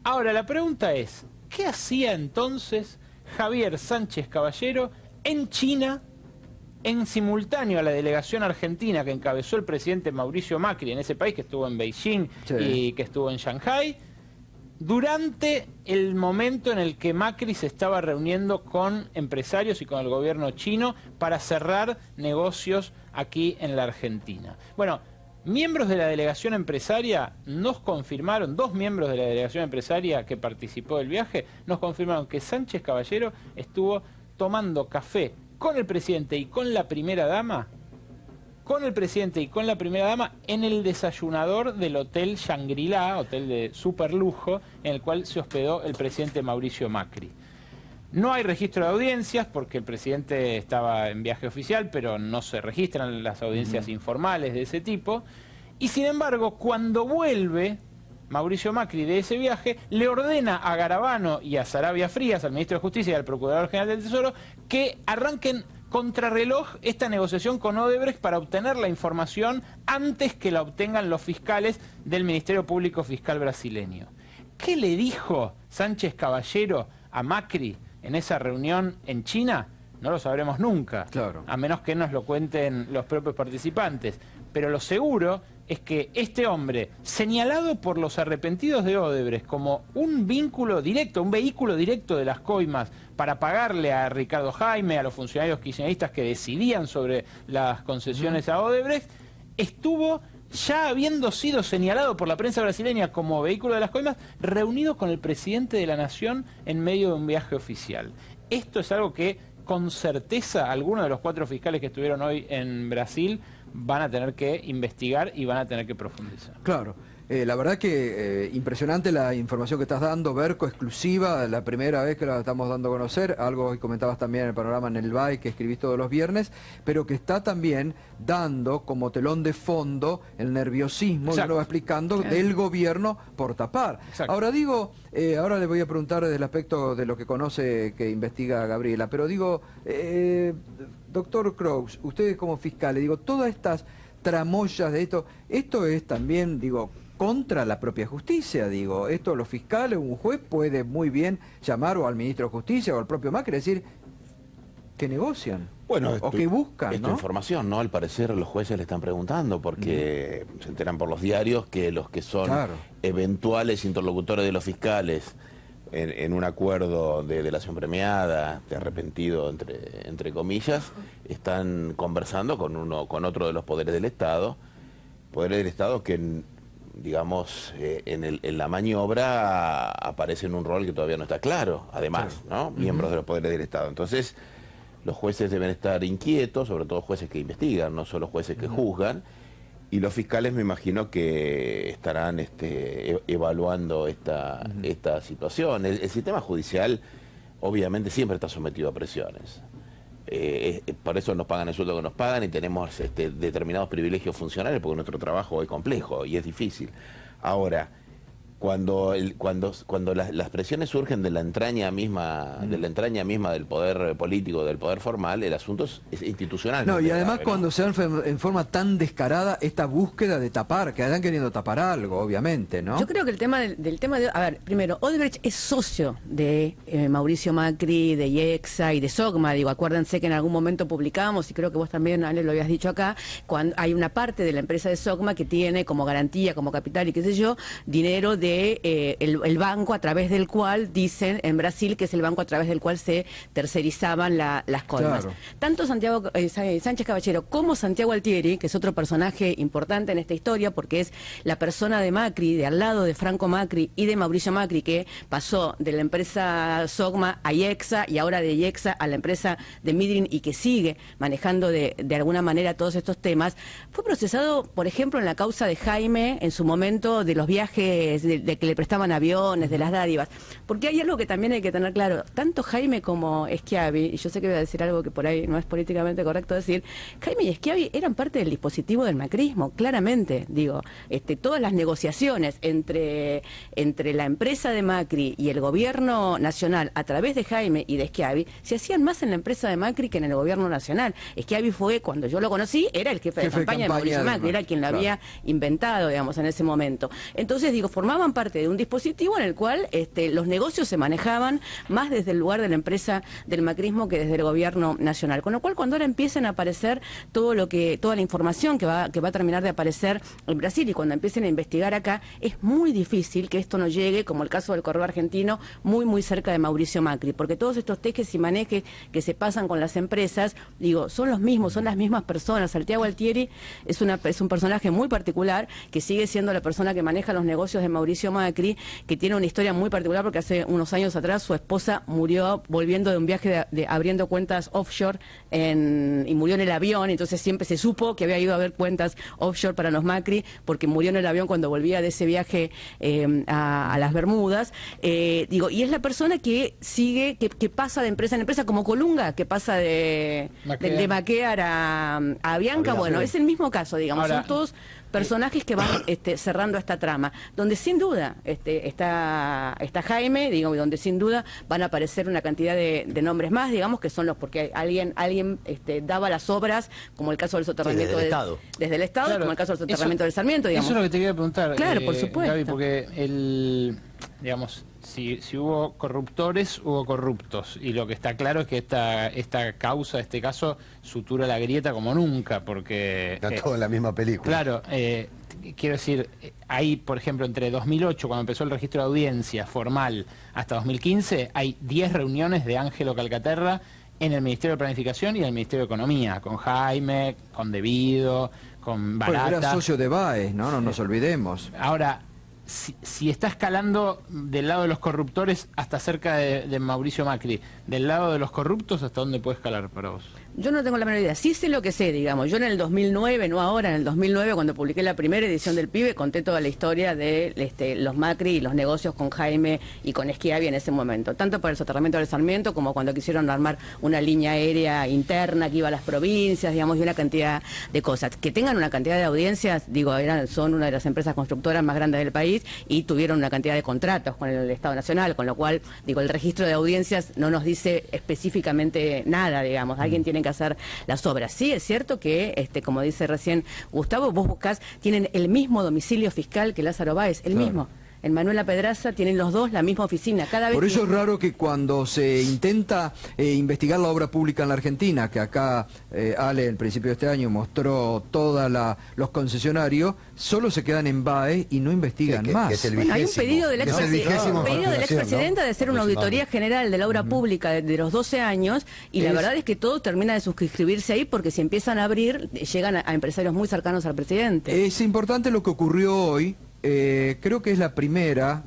Ahora, la pregunta es, ¿qué hacía entonces Javier Sánchez Caballero en China, en simultáneo a la delegación argentina que encabezó el presidente Mauricio Macri en ese país, que estuvo en Beijing y que estuvo en Shanghái, durante el momento en el que Macri se estaba reuniendo con empresarios y con el gobierno chino para cerrar negocios aquí en la Argentina? Bueno, miembros de la delegación empresaria nos confirmaron, 2 miembros de la delegación empresaria que participó del viaje, nos confirmaron que Sánchez Caballero estuvo tomando café con el presidente y con la primera dama, en el desayunador del Hotel Shangri-La, hotel de super lujo, en el cual se hospedó el presidente Mauricio Macri. No hay registro de audiencias porque el presidente estaba en viaje oficial, pero no se registran las audiencias informales de ese tipo. Y sin embargo, cuando vuelve Mauricio Macri de ese viaje, le ordena a Garabano y a Saravia Frías, al ministro de Justicia y al Procurador General del Tesoro, que arranquen contrarreloj esta negociación con Odebrecht para obtener la información antes que la obtengan los fiscales del Ministerio Público Fiscal brasileño. ¿Qué le dijo Sánchez Caballero a Macri en esa reunión en China? No lo sabremos nunca, a menos que nos lo cuenten los propios participantes. Pero lo seguro es que este hombre, señalado por los arrepentidos de Odebrecht como un vínculo directo, un vehículo directo de las coimas para pagarle a Ricardo Jaime, a los funcionarios kirchneristas que decidían sobre las concesiones a Odebrecht, estuvo, ya habiendo sido señalado por la prensa brasileña como vehículo de las coimas, reunido con el presidente de la Nación en medio de un viaje oficial. Esto es algo que con certeza algunos de los 4 fiscales que estuvieron hoy en Brasil van a tener que investigar y van a tener que profundizar. Claro. La verdad que impresionante la información que estás dando, Berco, exclusiva, la primera vez que la estamos dando a conocer, algo hoy comentabas también en el panorama en el BAI que escribís todos los viernes, pero que está también dando como telón de fondo el nerviosismo, ya lo va explicando, del gobierno por tapar. Exacto. Ahora digo, ahora le voy a preguntar desde el aspecto de lo que conoce, que investiga Gabriela, pero digo, doctor Kraus, ustedes como fiscales, digo, todas estas tramoyas de esto es también, digo, contra la propia justicia, digo, esto los fiscales, un juez puede muy bien llamar o al ministro de Justicia o al propio Macri, decir que negocian, bueno, o que buscan, es ¿no? Información, ¿no? Al parecer los jueces le están preguntando porque se enteran por los diarios que los que son eventuales interlocutores de los fiscales en un acuerdo de delación premiada, de arrepentido entre comillas, están conversando con otro de los poderes del Estado que digamos, en la maniobra aparece en un rol que todavía no está claro, además, ¿no? Miembros de los poderes del Estado. Entonces, los jueces deben estar inquietos, sobre todo jueces que investigan, no solo jueces que juzgan, y los fiscales me imagino que estarán evaluando esta situación. El sistema judicial obviamente siempre está sometido a presiones. Por eso nos pagan el sueldo que nos pagan y tenemos determinados privilegios funcionales porque nuestro trabajo es complejo y es difícil. Ahora, cuando las presiones surgen de la entraña misma, del poder político, del poder formal, el asunto es institucional. No, y además cuando se da en forma tan descarada esta búsqueda de tapar, que están queriendo tapar algo, obviamente, ¿no? Yo creo que el tema del tema de... A ver, primero, Odebrecht es socio de Mauricio Macri, de IEXA y de SOGMA. Digo, acuérdense que en algún momento publicamos, y creo que vos también, Ale, lo habías dicho acá, cuando hay una parte de la empresa de SOGMA que tiene como garantía, como capital y qué sé yo, dinero de el banco a través del cual, dicen en Brasil, que es el banco a través del cual se tercerizaban las coimas. Claro. Tanto Santiago Sánchez Caballero como Santiago Altieri, que es otro personaje importante en esta historia, porque es la persona de Macri, de al lado de Franco Macri y de Mauricio Macri, que pasó de la empresa SOGMA a IEXA y ahora de IEXA a la empresa de Midrin y que sigue manejando de alguna manera todos estos temas, fue procesado, por ejemplo, en la causa de Jaime, en su momento, de los viajes de que le prestaban aviones, de las dádivas. Porque hay algo que también hay que tener claro, tanto Jaime como Schiavi, y yo sé que voy a decir algo que por ahí no es políticamente correcto decir, Jaime y Schiavi eran parte del dispositivo del macrismo, claramente, digo, todas las negociaciones entre la empresa de Macri y el gobierno nacional a través de Jaime y de Schiavi se hacían más en la empresa de Macri que en el gobierno nacional. Schiavi fue, cuando yo lo conocí, era el jefe de campaña de Mauricio Macri, era quien lo había inventado, digamos, en ese momento. Entonces, digo, formaban parte de un dispositivo en el cual los negocios se manejaban más desde el lugar de la empresa del macrismo que desde el gobierno nacional. Con lo cual, cuando ahora empiecen a aparecer toda la información que va a terminar de aparecer en Brasil y cuando empiecen a investigar acá, es muy difícil que esto no llegue, como el caso del correo argentino, muy, muy cerca de Mauricio Macri, porque todos estos tejes y manejes que se pasan con las empresas, digo, son los mismos, son las mismas personas. Santiago Altieri es un personaje muy particular, que sigue siendo la persona que maneja los negocios de Mauricio Macri, que tiene una historia muy particular porque hace unos años atrás su esposa murió volviendo de un viaje abriendo cuentas offshore y murió en el avión, entonces siempre se supo que había ido a ver cuentas offshore para los Macri porque murió en el avión cuando volvía de ese viaje a las Bermudas. Digo, y es la persona que sigue, que pasa de empresa en empresa, como Colunga, que pasa de Maquear a Bianca. Bueno, es el mismo caso, digamos, ahora, son todos personajes que van cerrando esta trama, donde sin duda está Jaime, digo, donde sin duda van a aparecer una cantidad de nombres más, digamos, que son los, porque alguien daba las obras, como el caso del soterramiento desde el Estado, claro, como el caso del soterramiento del Sarmiento, digamos. Eso es lo que te quería preguntar. Claro, por supuesto. Gaby, porque digamos, si hubo corruptores, hubo corruptos. Y lo que está claro es que esta causa, este caso, sutura la grieta como nunca, porque... Está todo en la misma película. Claro, quiero decir, hay, por ejemplo, entre 2008, cuando empezó el registro de audiencia formal, hasta 2015, hay 10 reuniones de Ángelo Calcaterra en el Ministerio de Planificación y en el Ministerio de Economía, con Jaime, con Devido, con Barata. Bueno, era socio de Baez, no nos olvidemos. Ahora, si está escalando del lado de los corruptores hasta cerca de Mauricio Macri, del lado de los corruptos, ¿hasta dónde puede escalar para vos? Yo no tengo la menor idea. Sí sé lo que sé, digamos. Yo en el 2009, no ahora, en el 2009, cuando publiqué la primera edición del Pibe, conté toda la historia de los Macri y los negocios con Jaime y con Schiavi en ese momento. Tanto para el soterramiento del Sarmiento como cuando quisieron armar una línea aérea interna que iba a las provincias, digamos, y una cantidad de cosas. Que tengan una cantidad de audiencias, digo, son una de las empresas constructoras más grandes del país y tuvieron una cantidad de contratos con el Estado Nacional, con lo cual, digo, el registro de audiencias no nos dice específicamente nada, digamos. Alguien tiene que hacer las obras. Sí, es cierto que, como dice recién Gustavo, vos buscás, tienen el mismo domicilio fiscal que Lázaro Báez, el mismo. En Manuela Pedraza tienen los dos la misma oficina. Cada vez Por eso es raro que cuando se intenta investigar la obra pública en la Argentina, que acá Ale, al principio de este año, mostró todos los concesionarios, solo se quedan en BAE y no investigan más. Bueno, hay un pedido del expresidente de hacer una auditoría general de la obra pública de los 12 años y la verdad es que todo termina de suscribirse ahí porque si empiezan a abrir, llegan a empresarios muy cercanos al presidente. Es importante lo que ocurrió hoy. Creo que es la primera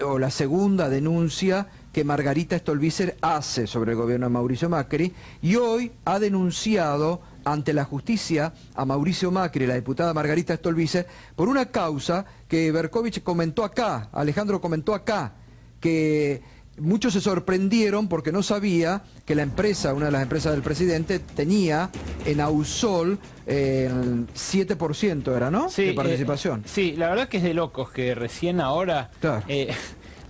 o la segunda denuncia que Margarita Stolbizer hace sobre el gobierno de Mauricio Macri y hoy ha denunciado ante la justicia a Mauricio Macri, la diputada Margarita Stolbizer, por una causa que Berkovich comentó acá, Alejandro comentó acá, que muchos se sorprendieron porque no sabía que la empresa, una de las empresas del presidente, tenía en Ausol el 7% era, ¿no? Sí, de participación. Sí, la verdad que es de locos que recién ahora... Claro.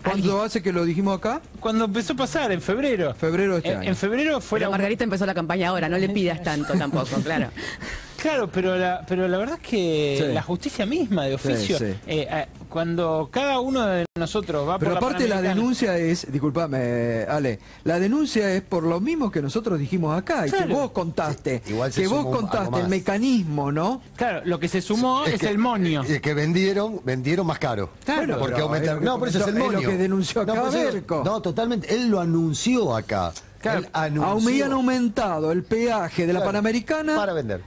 ¿Cuándo hace que lo dijimos acá? Cuando empezó a pasar, en febrero. Febrero de este año. En febrero fue Pero Margarita empezó la campaña ahora, no le pidas tanto tampoco, claro. Claro, pero la verdad es que la justicia misma de oficio, cuando cada uno de nosotros va pero por aparte la denuncia es, disculpame Ale, la denuncia es por lo mismo que nosotros dijimos acá y que vos contaste, que vos contaste el mecanismo, ¿no? Claro, lo que se sumó es el monio. Que vendieron más caro. Claro, porque aumentaron. No, por eso es el monio. Es lo que denunció acá Berco. No, totalmente. Él lo anunció acá. Claro, habían aumentado el peaje de la Panamericana para vender.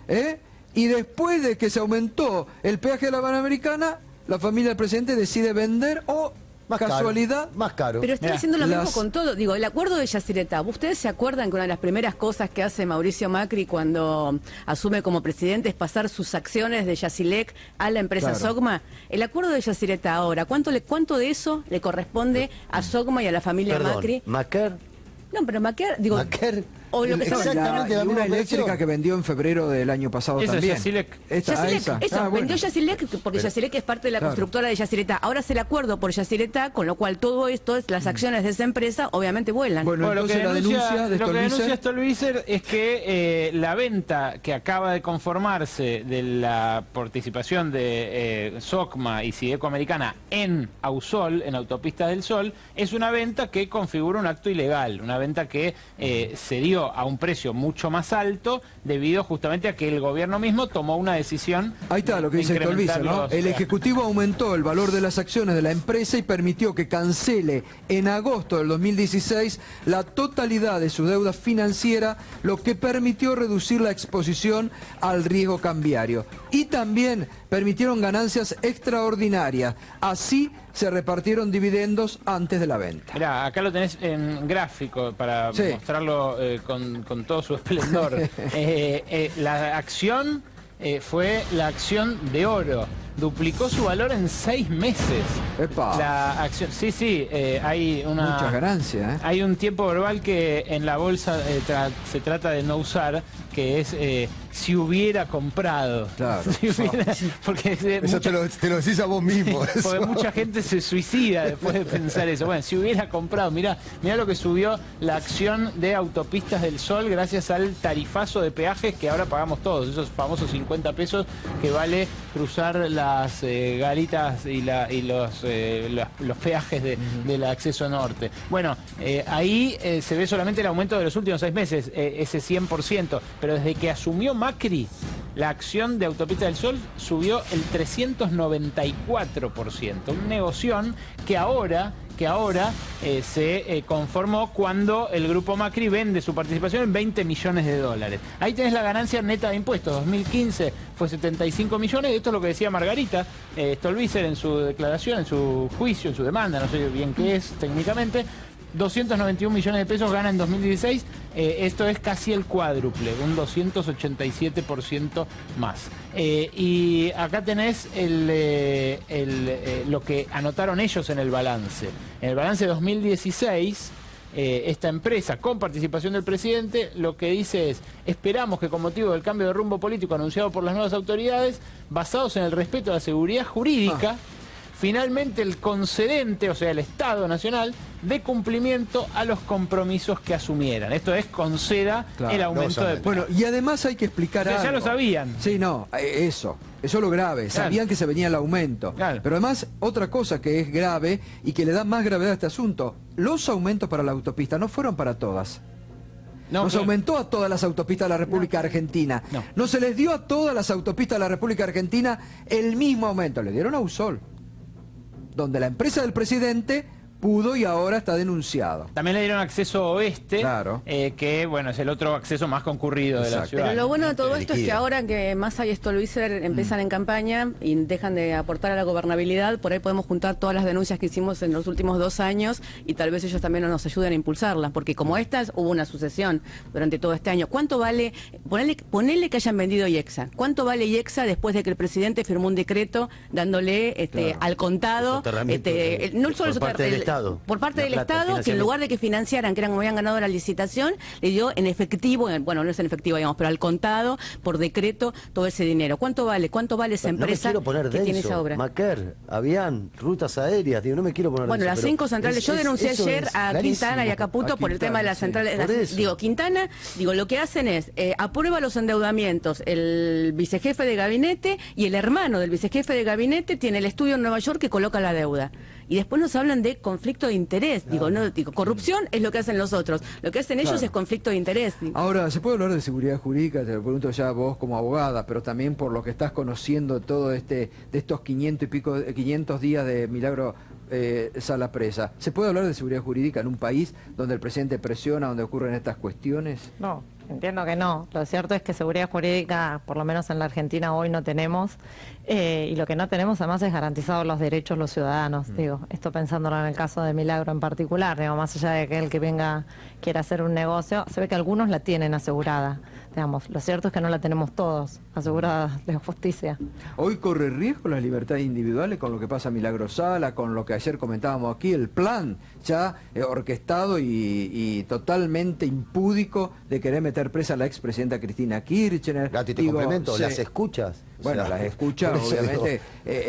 Y después de que se aumentó el peaje de la Panamericana, la familia del presidente decide vender o más casualidad caro, más caro. Pero están haciendo lo mismo con todo. Digo, el acuerdo de Yacyretá. ¿Ustedes se acuerdan que una de las primeras cosas que hace Mauricio Macri cuando asume como presidente es pasar sus acciones de Yacilec a la empresa Sogma? El acuerdo de Yacyretá ahora, ¿cuánto de eso le corresponde a Sogma y a la familia Macri? No, pero Maquer, digo... O lo que exactamente la una eléctrica que vendió en febrero del año pasado también. Esa, vendió Yacilec porque Yacilec es parte de la constructora de Yacyretá. Ahora es el acuerdo por Yacyretá, con lo cual todo esto, las acciones de esa empresa, obviamente vuelan. Bueno, entonces lo que denuncia Stolbizer es que la venta que acaba de conformarse de la participación de Sogma y Sideco Americana en Ausol, en Autopistas del Sol, es una venta que configura un acto ilegal, una venta que se dio a un precio mucho más alto debido justamente a que el gobierno mismo tomó una decisión. Ahí está lo que dice Stolbizer, ¿no? El Ejecutivo aumentó el valor de las acciones de la empresa y permitió que cancele en agosto del 2016 la totalidad de su deuda financiera, lo que permitió reducir la exposición al riesgo cambiario. Y también permitieron ganancias extraordinarias. Así se repartieron dividendos antes de la venta. Mirá, acá lo tenés en gráfico para mostrarlo con todo su esplendor. La acción fue la acción de oro. Duplicó su valor en 6 meses. ¡Epa! La acción, hay una... Muchas ganancias, Hay un tiempo verbal que en la bolsa se trata de no usar, que es si hubiera comprado. Claro. Porque eso te lo decís a vos mismo. Porque mucha gente se suicida después de pensar eso. Bueno, si hubiera comprado, mirá lo que subió la acción de Autopistas del Sol gracias al tarifazo de peajes que ahora pagamos todos, esos famosos 50 pesos que vale cruzar las garitas y los peajes del acceso norte. Bueno, ahí se ve solamente el aumento de los últimos 6 meses, ese 100%, pero desde que asumió Macri, la acción de Autopista del Sol subió el 394%. Un negoción que ahora se conformó cuando el grupo Macri vende su participación en 20 millones de dólares. Ahí tenés la ganancia neta de impuestos. 2015 fue 75 millones. Esto es lo que decía Margarita Stolbizer en su declaración, en su juicio, en su demanda, no sé bien qué es técnicamente. 291 millones de pesos gana en 2016, esto es casi el cuádruple, un 287% más. Y acá tenés lo que anotaron ellos en el balance. En el balance 2016, esta empresa, con participación del presidente, lo que dice es: esperamos que con motivo del cambio de rumbo político anunciado por las nuevas autoridades, basados en el respeto a la seguridad jurídica, finalmente el concedente, o sea el Estado Nacional, dé cumplimiento a los compromisos que asumieran. Esto es, conceda el aumento de... Bueno, y además hay que explicar algo. Ya lo sabían. Sí, no, eso es lo grave. Sabían que se venía el aumento. Pero además, otra cosa que es grave y que le da más gravedad a este asunto: los aumentos para la autopista no fueron para todas. Nos aumentó a todas las autopistas de la República Argentina. No se les dio a todas las autopistas de la República Argentina el mismo aumento. Le dieron a USOL, donde la empresa del presidente pudo y ahora está denunciado. También le dieron acceso oeste, que bueno, es el otro acceso más concurrido de la ciudad. Pero lo bueno de todo esto es que ahora que Massa y Stolbizer empiezan en campaña y dejan de aportar a la gobernabilidad, por ahí podemos juntar todas las denuncias que hicimos en los últimos 2 años y tal vez ellos también nos ayuden a impulsarlas, porque como estas hubo una sucesión durante todo este año. ¿Cuánto vale, ponele que hayan vendido IEXA? ¿Cuánto vale IEXA después de que el presidente firmó un decreto dándole al contado, no solo por parte del Estado, que en lugar de que financiaran, que eran como habían ganado la licitación, le dio en efectivo, bueno, no es en efectivo, digamos, pero al contado, por decreto, todo ese dinero? ¿Cuánto vale esa empresa que tiene esa obra? Maquer, Avián, rutas aéreas, digo, no me quiero poner bueno, las 5 centrales, yo denuncié ayer a Quintana y a Caputo por el tema de las centrales. Quintana, lo que hacen es, aprueba los endeudamientos el vicejefe de gabinete, y el hermano del vicejefe de gabinete tiene el estudio en Nueva York que coloca la deuda. Y después nos hablan de conflicto de interés. Corrupción es lo que hacen los otros. Lo que hacen ellos es conflicto de interés. Ahora, ¿se puede hablar de seguridad jurídica? Te lo pregunto ya vos como abogada, pero también por lo que estás conociendo todo de estos 500 días de Milagro Sala presa. ¿Se puede hablar de seguridad jurídica en un país donde el presidente presiona, donde ocurren estas cuestiones? No, entiendo que no. Lo cierto es que seguridad jurídica, por lo menos en la Argentina hoy, no tenemos. Y lo que no tenemos además es garantizados los derechos de los ciudadanos. Esto pensándolo en el caso de Milagro en particular, más allá de que el que venga quiera hacer un negocio, se ve que algunos la tienen asegurada. Lo cierto es que no la tenemos todos asegurada de justicia. Hoy corre riesgo las libertades individuales con lo que pasa a Milagro Sala, con lo que ayer comentábamos aquí, el plan ya orquestado y totalmente impúdico de querer meter presa a la expresidenta Cristina Kirchner. Gati, te complemento, ¿las escuchas? Bueno, las escucha, obviamente,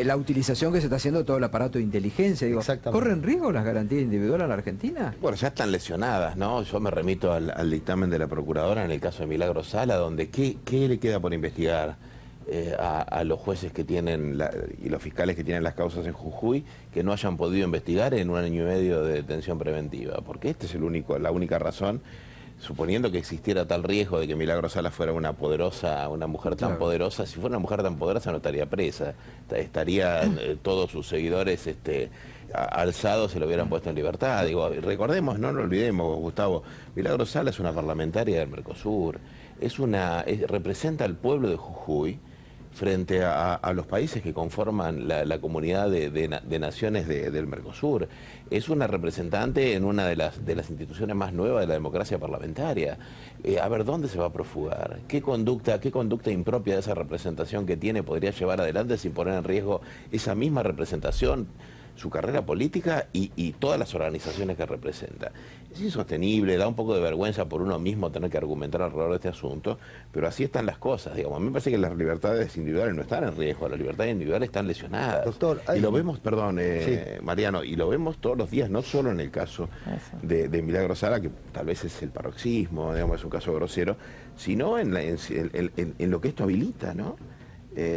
la utilización que se está haciendo de todo el aparato de inteligencia. ¿Corren riesgo las garantías individuales en la Argentina? Bueno, ya están lesionadas, ¿no? Yo me remito al dictamen de la Procuradora en el caso de Milagro Sala, donde ¿qué le queda por investigar a los jueces que tienen y los fiscales que tienen las causas en Jujuy que no hayan podido investigar en 1 año y medio de detención preventiva? Porque esta es la única razón. Suponiendo que existiera tal riesgo de que Milagro Sala fuera una mujer tan poderosa, si fuera una mujer tan poderosa no estaría presa, estarían todos sus seguidores alzados, se lo hubieran puesto en libertad. Recordemos, no lo olvidemos, Gustavo, Milagro Sala es una parlamentaria del Mercosur, representa al pueblo de Jujuy frente a los países que conforman la comunidad de naciones del Mercosur. Es una representante en una de las instituciones más nuevas de la democracia parlamentaria. A ver, ¿dónde se va a profugar? ¿Qué conducta impropia de esa representación que tiene podría llevar adelante sin poner en riesgo esa misma representación, su carrera política y todas las organizaciones que representa? Es insostenible, da un poco de vergüenza por uno mismo tener que argumentar alrededor de este asunto, pero así están las cosas. A mí me parece que las libertades individuales no están en riesgo, las libertades individuales están lesionadas. Doctor, y lo vemos, Mariano, y lo vemos todos los días, no solo en el caso de Milagro Sala, que tal vez es el paroxismo, es un caso grosero, sino en lo que esto habilita, ¿no?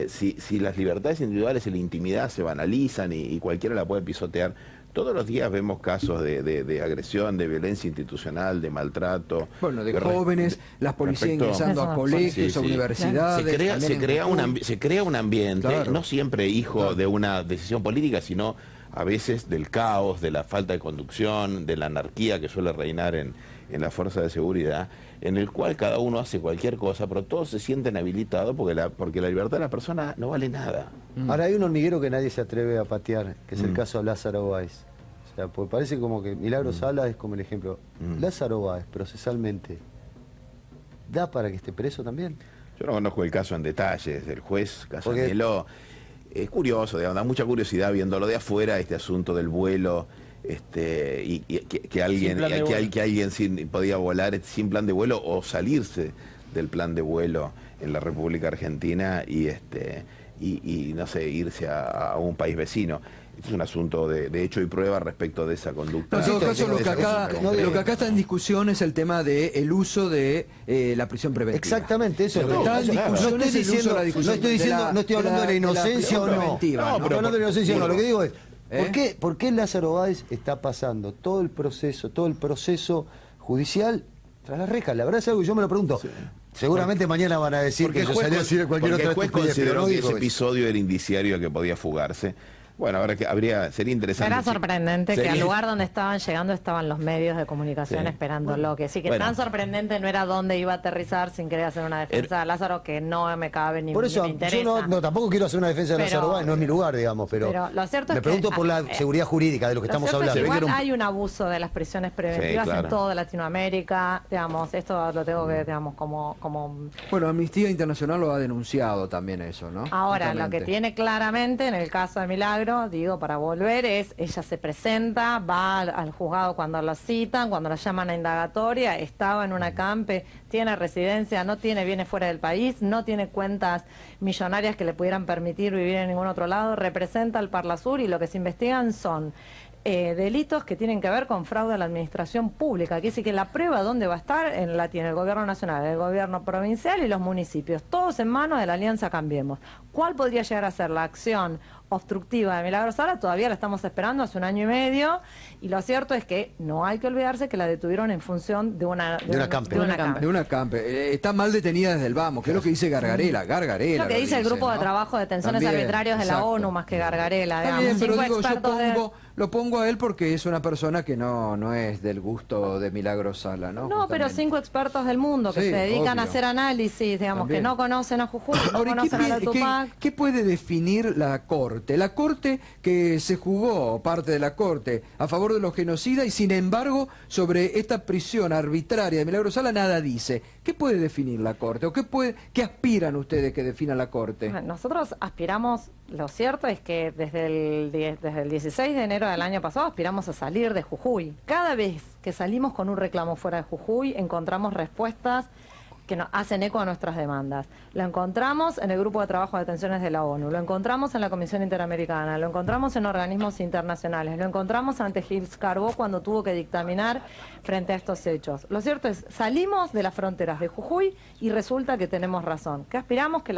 Si las libertades individuales en la intimidad se banalizan y cualquiera la puede pisotear, todos los días vemos casos de agresión, de violencia institucional, de maltrato. Bueno, de jóvenes, las policías ingresando a colegios, a universidades. Se crea un ambiente, claro, no siempre hijo de una decisión política, sino a veces del caos, de la falta de conducción, de la anarquía que suele reinar en la fuerza de seguridad, en el cual cada uno hace cualquier cosa, pero todos se sienten habilitados porque la libertad de la persona no vale nada. Ahora hay un hormiguero que nadie se atreve a patear, que es el caso de Lázaro Báez. O sea, pues parece como que Milagro Sala es como el ejemplo. Lázaro Báez, procesalmente, ¿da para que esté preso también? Yo no conozco el caso en detalles del juez Casanello. Es curioso, digamos, da mucha curiosidad viéndolo de afuera, este asunto del vuelo. Y que alguien podía volar sin plan de vuelo o salirse del plan de vuelo en la República Argentina y no sé, irse a un país vecino. Este es un asunto de hecho y prueba respecto de esa conducta. En todo caso, lo que acá está en discusión es el tema del uso de la prisión preventiva. Exactamente, eso es lo que está en discusión. No estoy hablando de la inocencia o no. No, estoy hablando de la inocencia o no. Lo que digo es, ¿por qué Lázaro Báez está pasando todo el proceso judicial tras las rejas? La verdad es algo que yo me lo pregunto. Sí. Seguramente mañana van a decir que yo salí a decir de cualquier otra estupidez, consideró que ese episodio era indicario que podía fugarse. Bueno, ahora que sería interesante. Era sorprendente que al lugar donde estaban llegando estaban los medios de comunicación esperándolo. Que sí, que tan sorprendente no era dónde iba a aterrizar sin querer hacer una defensa de Lázaro, que no me cabe ni me interesa. Por eso, yo tampoco quiero hacer una defensa de Lázaro Báez, no es mi lugar, digamos, pero lo cierto me pregunto por la seguridad jurídica de lo que estamos hablando. Igual hay un abuso de las prisiones preventivas en toda Latinoamérica, digamos, esto lo tengo que, digamos, como... Bueno, Amnistía Internacional lo ha denunciado también eso, ¿no? Ahora, lo que tiene claramente en el caso de Milagro, digo, para volver, ella se presenta, va al juzgado cuando la citan, cuando la llaman a indagatoria, estaba en una campe, tiene residencia, no tiene bienes fuera del país, no tiene cuentas millonarias que le pudieran permitir vivir en ningún otro lado, representa al Parlasur y lo que se investigan son delitos que tienen que ver con fraude a la administración pública. Aquí sí que la prueba dónde va a estar la tiene el gobierno nacional, el gobierno provincial y los municipios, todos en manos de la Alianza Cambiemos. ¿Cuál podría llegar a ser la acción obstructiva de Milagro Sala? Todavía la estamos esperando hace 1 año y medio, y lo cierto es que no hay que olvidarse que la detuvieron en función de una campe. Está mal detenida desde el vamos, que es lo que dice Gargarela. Lo que dice el grupo de trabajo de detenciones arbitrarias de la ONU, más que Gargarela. Está bien, pero digo, lo pongo a él porque es una persona que no es del gusto de Milagro Sala, ¿no? No, pero 5 expertos del mundo que se dedican a hacer análisis, digamos, que no conocen a Jujuy, no conocen a la Tupac. ¿Qué puede definir la Corte? La Corte que se jugó, parte de la Corte, a favor de los genocidas y sin embargo sobre esta prisión arbitraria de Milagro Sala nada dice. ¿Qué puede definir la Corte? ¿O qué aspiran ustedes que defina la Corte? Nosotros aspiramos, lo cierto es que desde el 16 de enero del año pasado aspiramos a salir de Jujuy. Cada vez que salimos con un reclamo fuera de Jujuy encontramos respuestas que nos hacen eco a nuestras demandas. Lo encontramos en el Grupo de Trabajo de Detenciones de la ONU, lo encontramos en la Comisión Interamericana, lo encontramos en organismos internacionales, lo encontramos ante Gilles Carbó cuando tuvo que dictaminar frente a estos hechos. Lo cierto es, salimos de las fronteras de Jujuy y resulta que tenemos razón. Que aspiramos que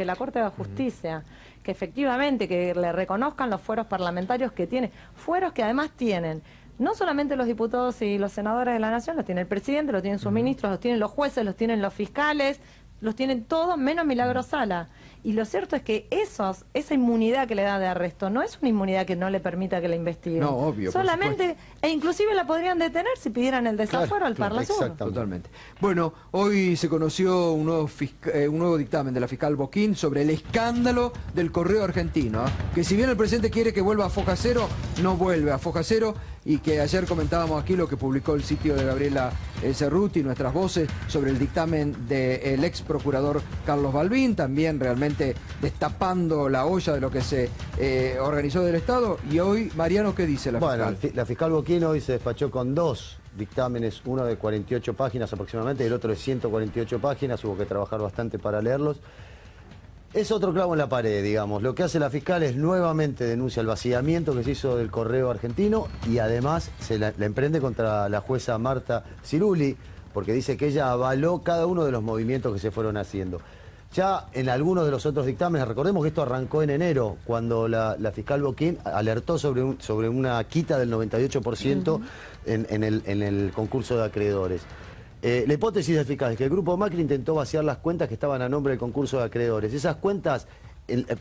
la Corte haga justicia, que efectivamente que le reconozcan los fueros parlamentarios que tiene, fueros que además tienen no solamente los diputados y los senadores de la Nación, los tiene el presidente, los tienen sus ministros, los tienen los jueces, los tienen los fiscales, los tienen todos menos Milagro Sala. Y lo cierto es que esa inmunidad que le da de arresto no es una inmunidad que no le permita que la investiguen. No, obvio. Solamente, e inclusive la podrían detener si pidieran el desafuero al Parlasur. Totalmente. Bueno, hoy se conoció un nuevo dictamen de la fiscal Boquín sobre el escándalo del correo argentino, que si bien el presidente quiere que vuelva a Foja Cero, no vuelve a Foja Cero, y que ayer comentábamos aquí lo que publicó el sitio de Gabriela Cerruti, nuestras voces, sobre el dictamen del ex procurador Carlos Balbín, también realmente destapando la olla de lo que se organizó del Estado. Y hoy, Mariano, ¿qué dice la fiscal? Bueno, la fiscal Boquín hoy se despachó con 2 dictámenes, uno de 48 páginas aproximadamente y el otro de 148 páginas, hubo que trabajar bastante para leerlos. Es otro clavo en la pared, digamos. Lo que hace la fiscal es nuevamente denuncia el vaciamiento que se hizo del correo argentino y además la emprende contra la jueza Marta Ciruli, porque dice que ella avaló cada uno de los movimientos que se fueron haciendo. Ya en algunos de los otros dictámenes, recordemos que esto arrancó en enero, cuando la fiscal Boquín alertó sobre una quita del 98% en el concurso de acreedores. La hipótesis del fiscal es que el grupo Macri intentó vaciar las cuentas que estaban a nombre del concurso de acreedores. Esas cuentas,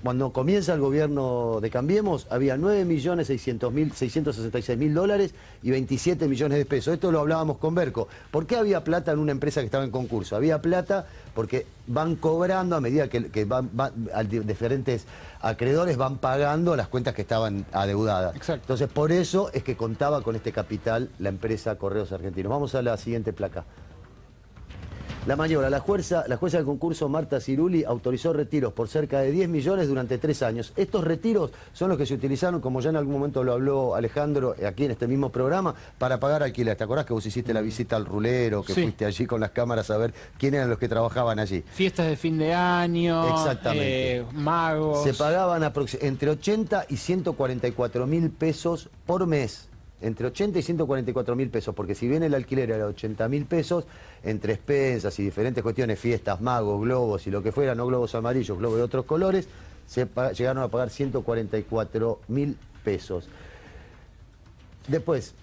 cuando comienza el gobierno de Cambiemos, había 9.666.000 dólares y 27 millones de pesos. Esto lo hablábamos con Berco. ¿Por qué había plata en una empresa que estaba en concurso? Había plata porque van cobrando a medida que diferentes acreedores van pagando las cuentas que estaban adeudadas. Exacto. Entonces, por eso es que contaba con este capital la empresa Correos Argentinos. Vamos a la siguiente placa. La Mañora, la jueza del concurso Marta Ciruli autorizó retiros por cerca de 10 millones durante 3 años. Estos retiros son los que se utilizaron, como ya en algún momento lo habló Alejandro aquí en este mismo programa, para pagar alquiler. ¿Te acordás que vos hiciste la visita al rulero, que fuiste allí con las cámaras a ver quién eran los que trabajaban allí? Fiestas de fin de año, exactamente. Magos. Se pagaban entre 80 y 144.000 pesos por mes. Entre 80 y 144.000 pesos, porque si bien el alquiler era 80.000 pesos, entre expensas y diferentes cuestiones, fiestas, magos, globos y lo que fuera, no globos amarillos, globos de otros colores, llegaron a pagar 144.000 pesos. Después...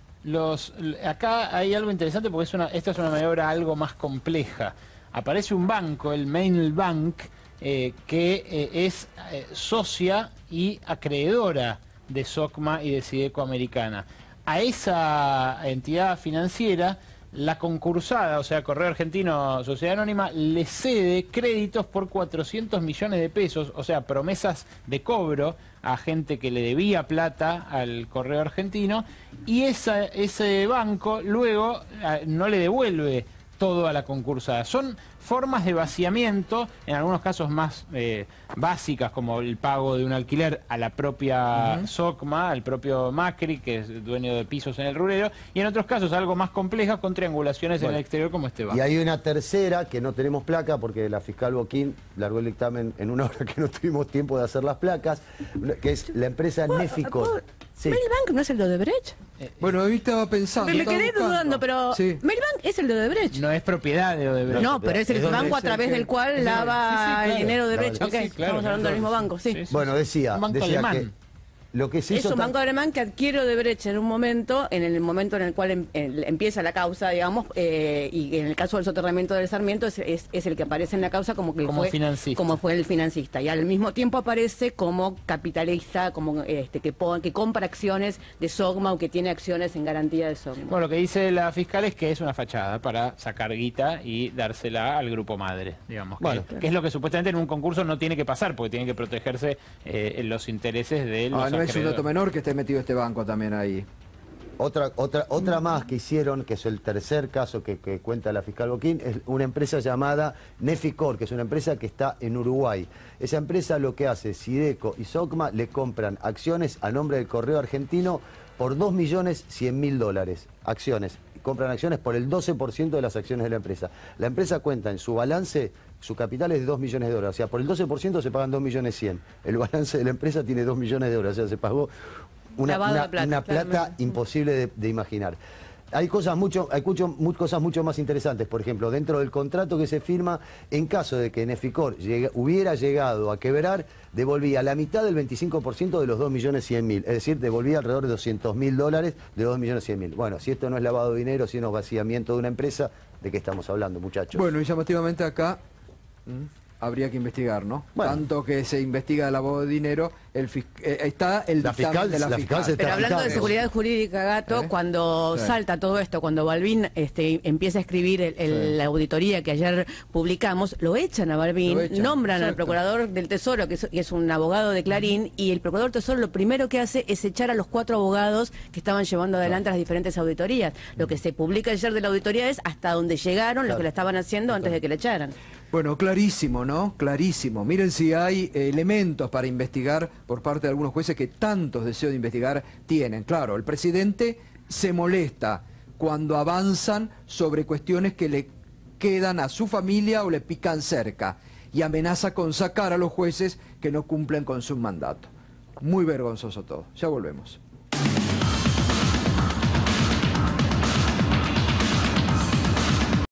Acá hay algo interesante porque esta es una maniobra algo más compleja. Aparece un banco, el Main Bank, que es socia y acreedora de SOCMA y de Sideco Americana. A esa entidad financiera, la concursada, o sea, Correo Argentino, Sociedad Anónima, le cede créditos por 400 millones de pesos, o sea, promesas de cobro a gente que le debía plata al Correo Argentino, y ese banco luego no le devuelve todo a la concursada. Son formas de vaciamiento, en algunos casos más básicas, como el pago de un alquiler a la propia SOCMA, al propio Macri, que es dueño de pisos en el rulero, y en otros casos algo más complejas, con triangulaciones en el exterior como este banco. Y hay una tercera, que no tenemos placa, porque la fiscal Boquín largó el dictamen en una hora que no tuvimos tiempo de hacer las placas, que es la empresa Neficor. Sí. ¿Mailbank no es el de Odebrecht? Bueno, hoy estaba pensando... Me quedé dudando, pero Mailbank es el de Odebrecht. No es propiedad de Odebrecht. No, pero es el banco a través del cual lava el dinero de Odebrecht. Estamos hablando del mismo banco, sí. Bueno, decía que lo que se hizo... Es un banco alemán que adquiere Odebrecht en el momento en el cual empieza la causa, digamos, y en el caso del soterramiento del Sarmiento es el que aparece en la causa como fue el financista. Y al mismo tiempo aparece como capitalista, como que compra acciones de SOCMA o que tiene acciones en garantía de SOCMA. Bueno, lo que dice la fiscal es que es una fachada para sacar guita y dársela al grupo madre, digamos. Que es lo que supuestamente en un concurso no tiene que pasar, porque tiene que protegerse los intereses de los no es un dato menor que esté metido este banco también ahí. Otra más que hicieron, que es el tercer caso que cuenta la fiscal Boquín, es una empresa llamada Neficor, que es una empresa que está en Uruguay. Esa empresa lo que hace, Sideco y SOCMA le compran acciones a nombre del Correo Argentino por 2.100.000 dólares. Acciones. Compran acciones por el 12% de las acciones de la empresa. La empresa cuenta en su balance, su capital es de 2 millones de dólares. O sea, por el 12% se pagan 2.100.000. El balance de la empresa tiene 2 millones de dólares. O sea, se pagó una plata imposible de imaginar. Hay cosas mucho más interesantes. Por ejemplo, dentro del contrato que se firma, en caso de que Neficor hubiera llegado a quebrar, devolvía la mitad del 25% de los 2.100.000. Es decir, devolvía alrededor de 200.000 dólares de 2.100.000. Bueno, si esto no es lavado de dinero, si no es vaciamiento de una empresa, ¿de qué estamos hablando, muchachos? Bueno, y llamativamente acá habría que investigar, ¿no? Bueno. Tanto que se investiga el lavado de dinero, está el dictamen de la fiscal. Pero hablando de seguridad jurídica, Gato, cuando salta todo esto, cuando Balbín empieza a escribir la auditoría que ayer publicamos, lo echan a Balbín, nombran al procurador del Tesoro, que es un abogado de Clarín, y el procurador del Tesoro lo primero que hace es echar a los 4 abogados que estaban llevando adelante las diferentes auditorías. Lo que se publica ayer de la auditoría es hasta donde llegaron los que la estaban haciendo antes de que la echaran. Bueno, clarísimo, ¿no? Clarísimo. Miren si hay elementos para investigar por parte de algunos jueces que tantos deseos de investigar tienen. Claro, el presidente se molesta cuando avanzan sobre cuestiones que le quedan a su familia o le pican cerca y amenaza con sacar a los jueces que no cumplen con su mandato. Muy vergonzoso todo. Ya volvemos.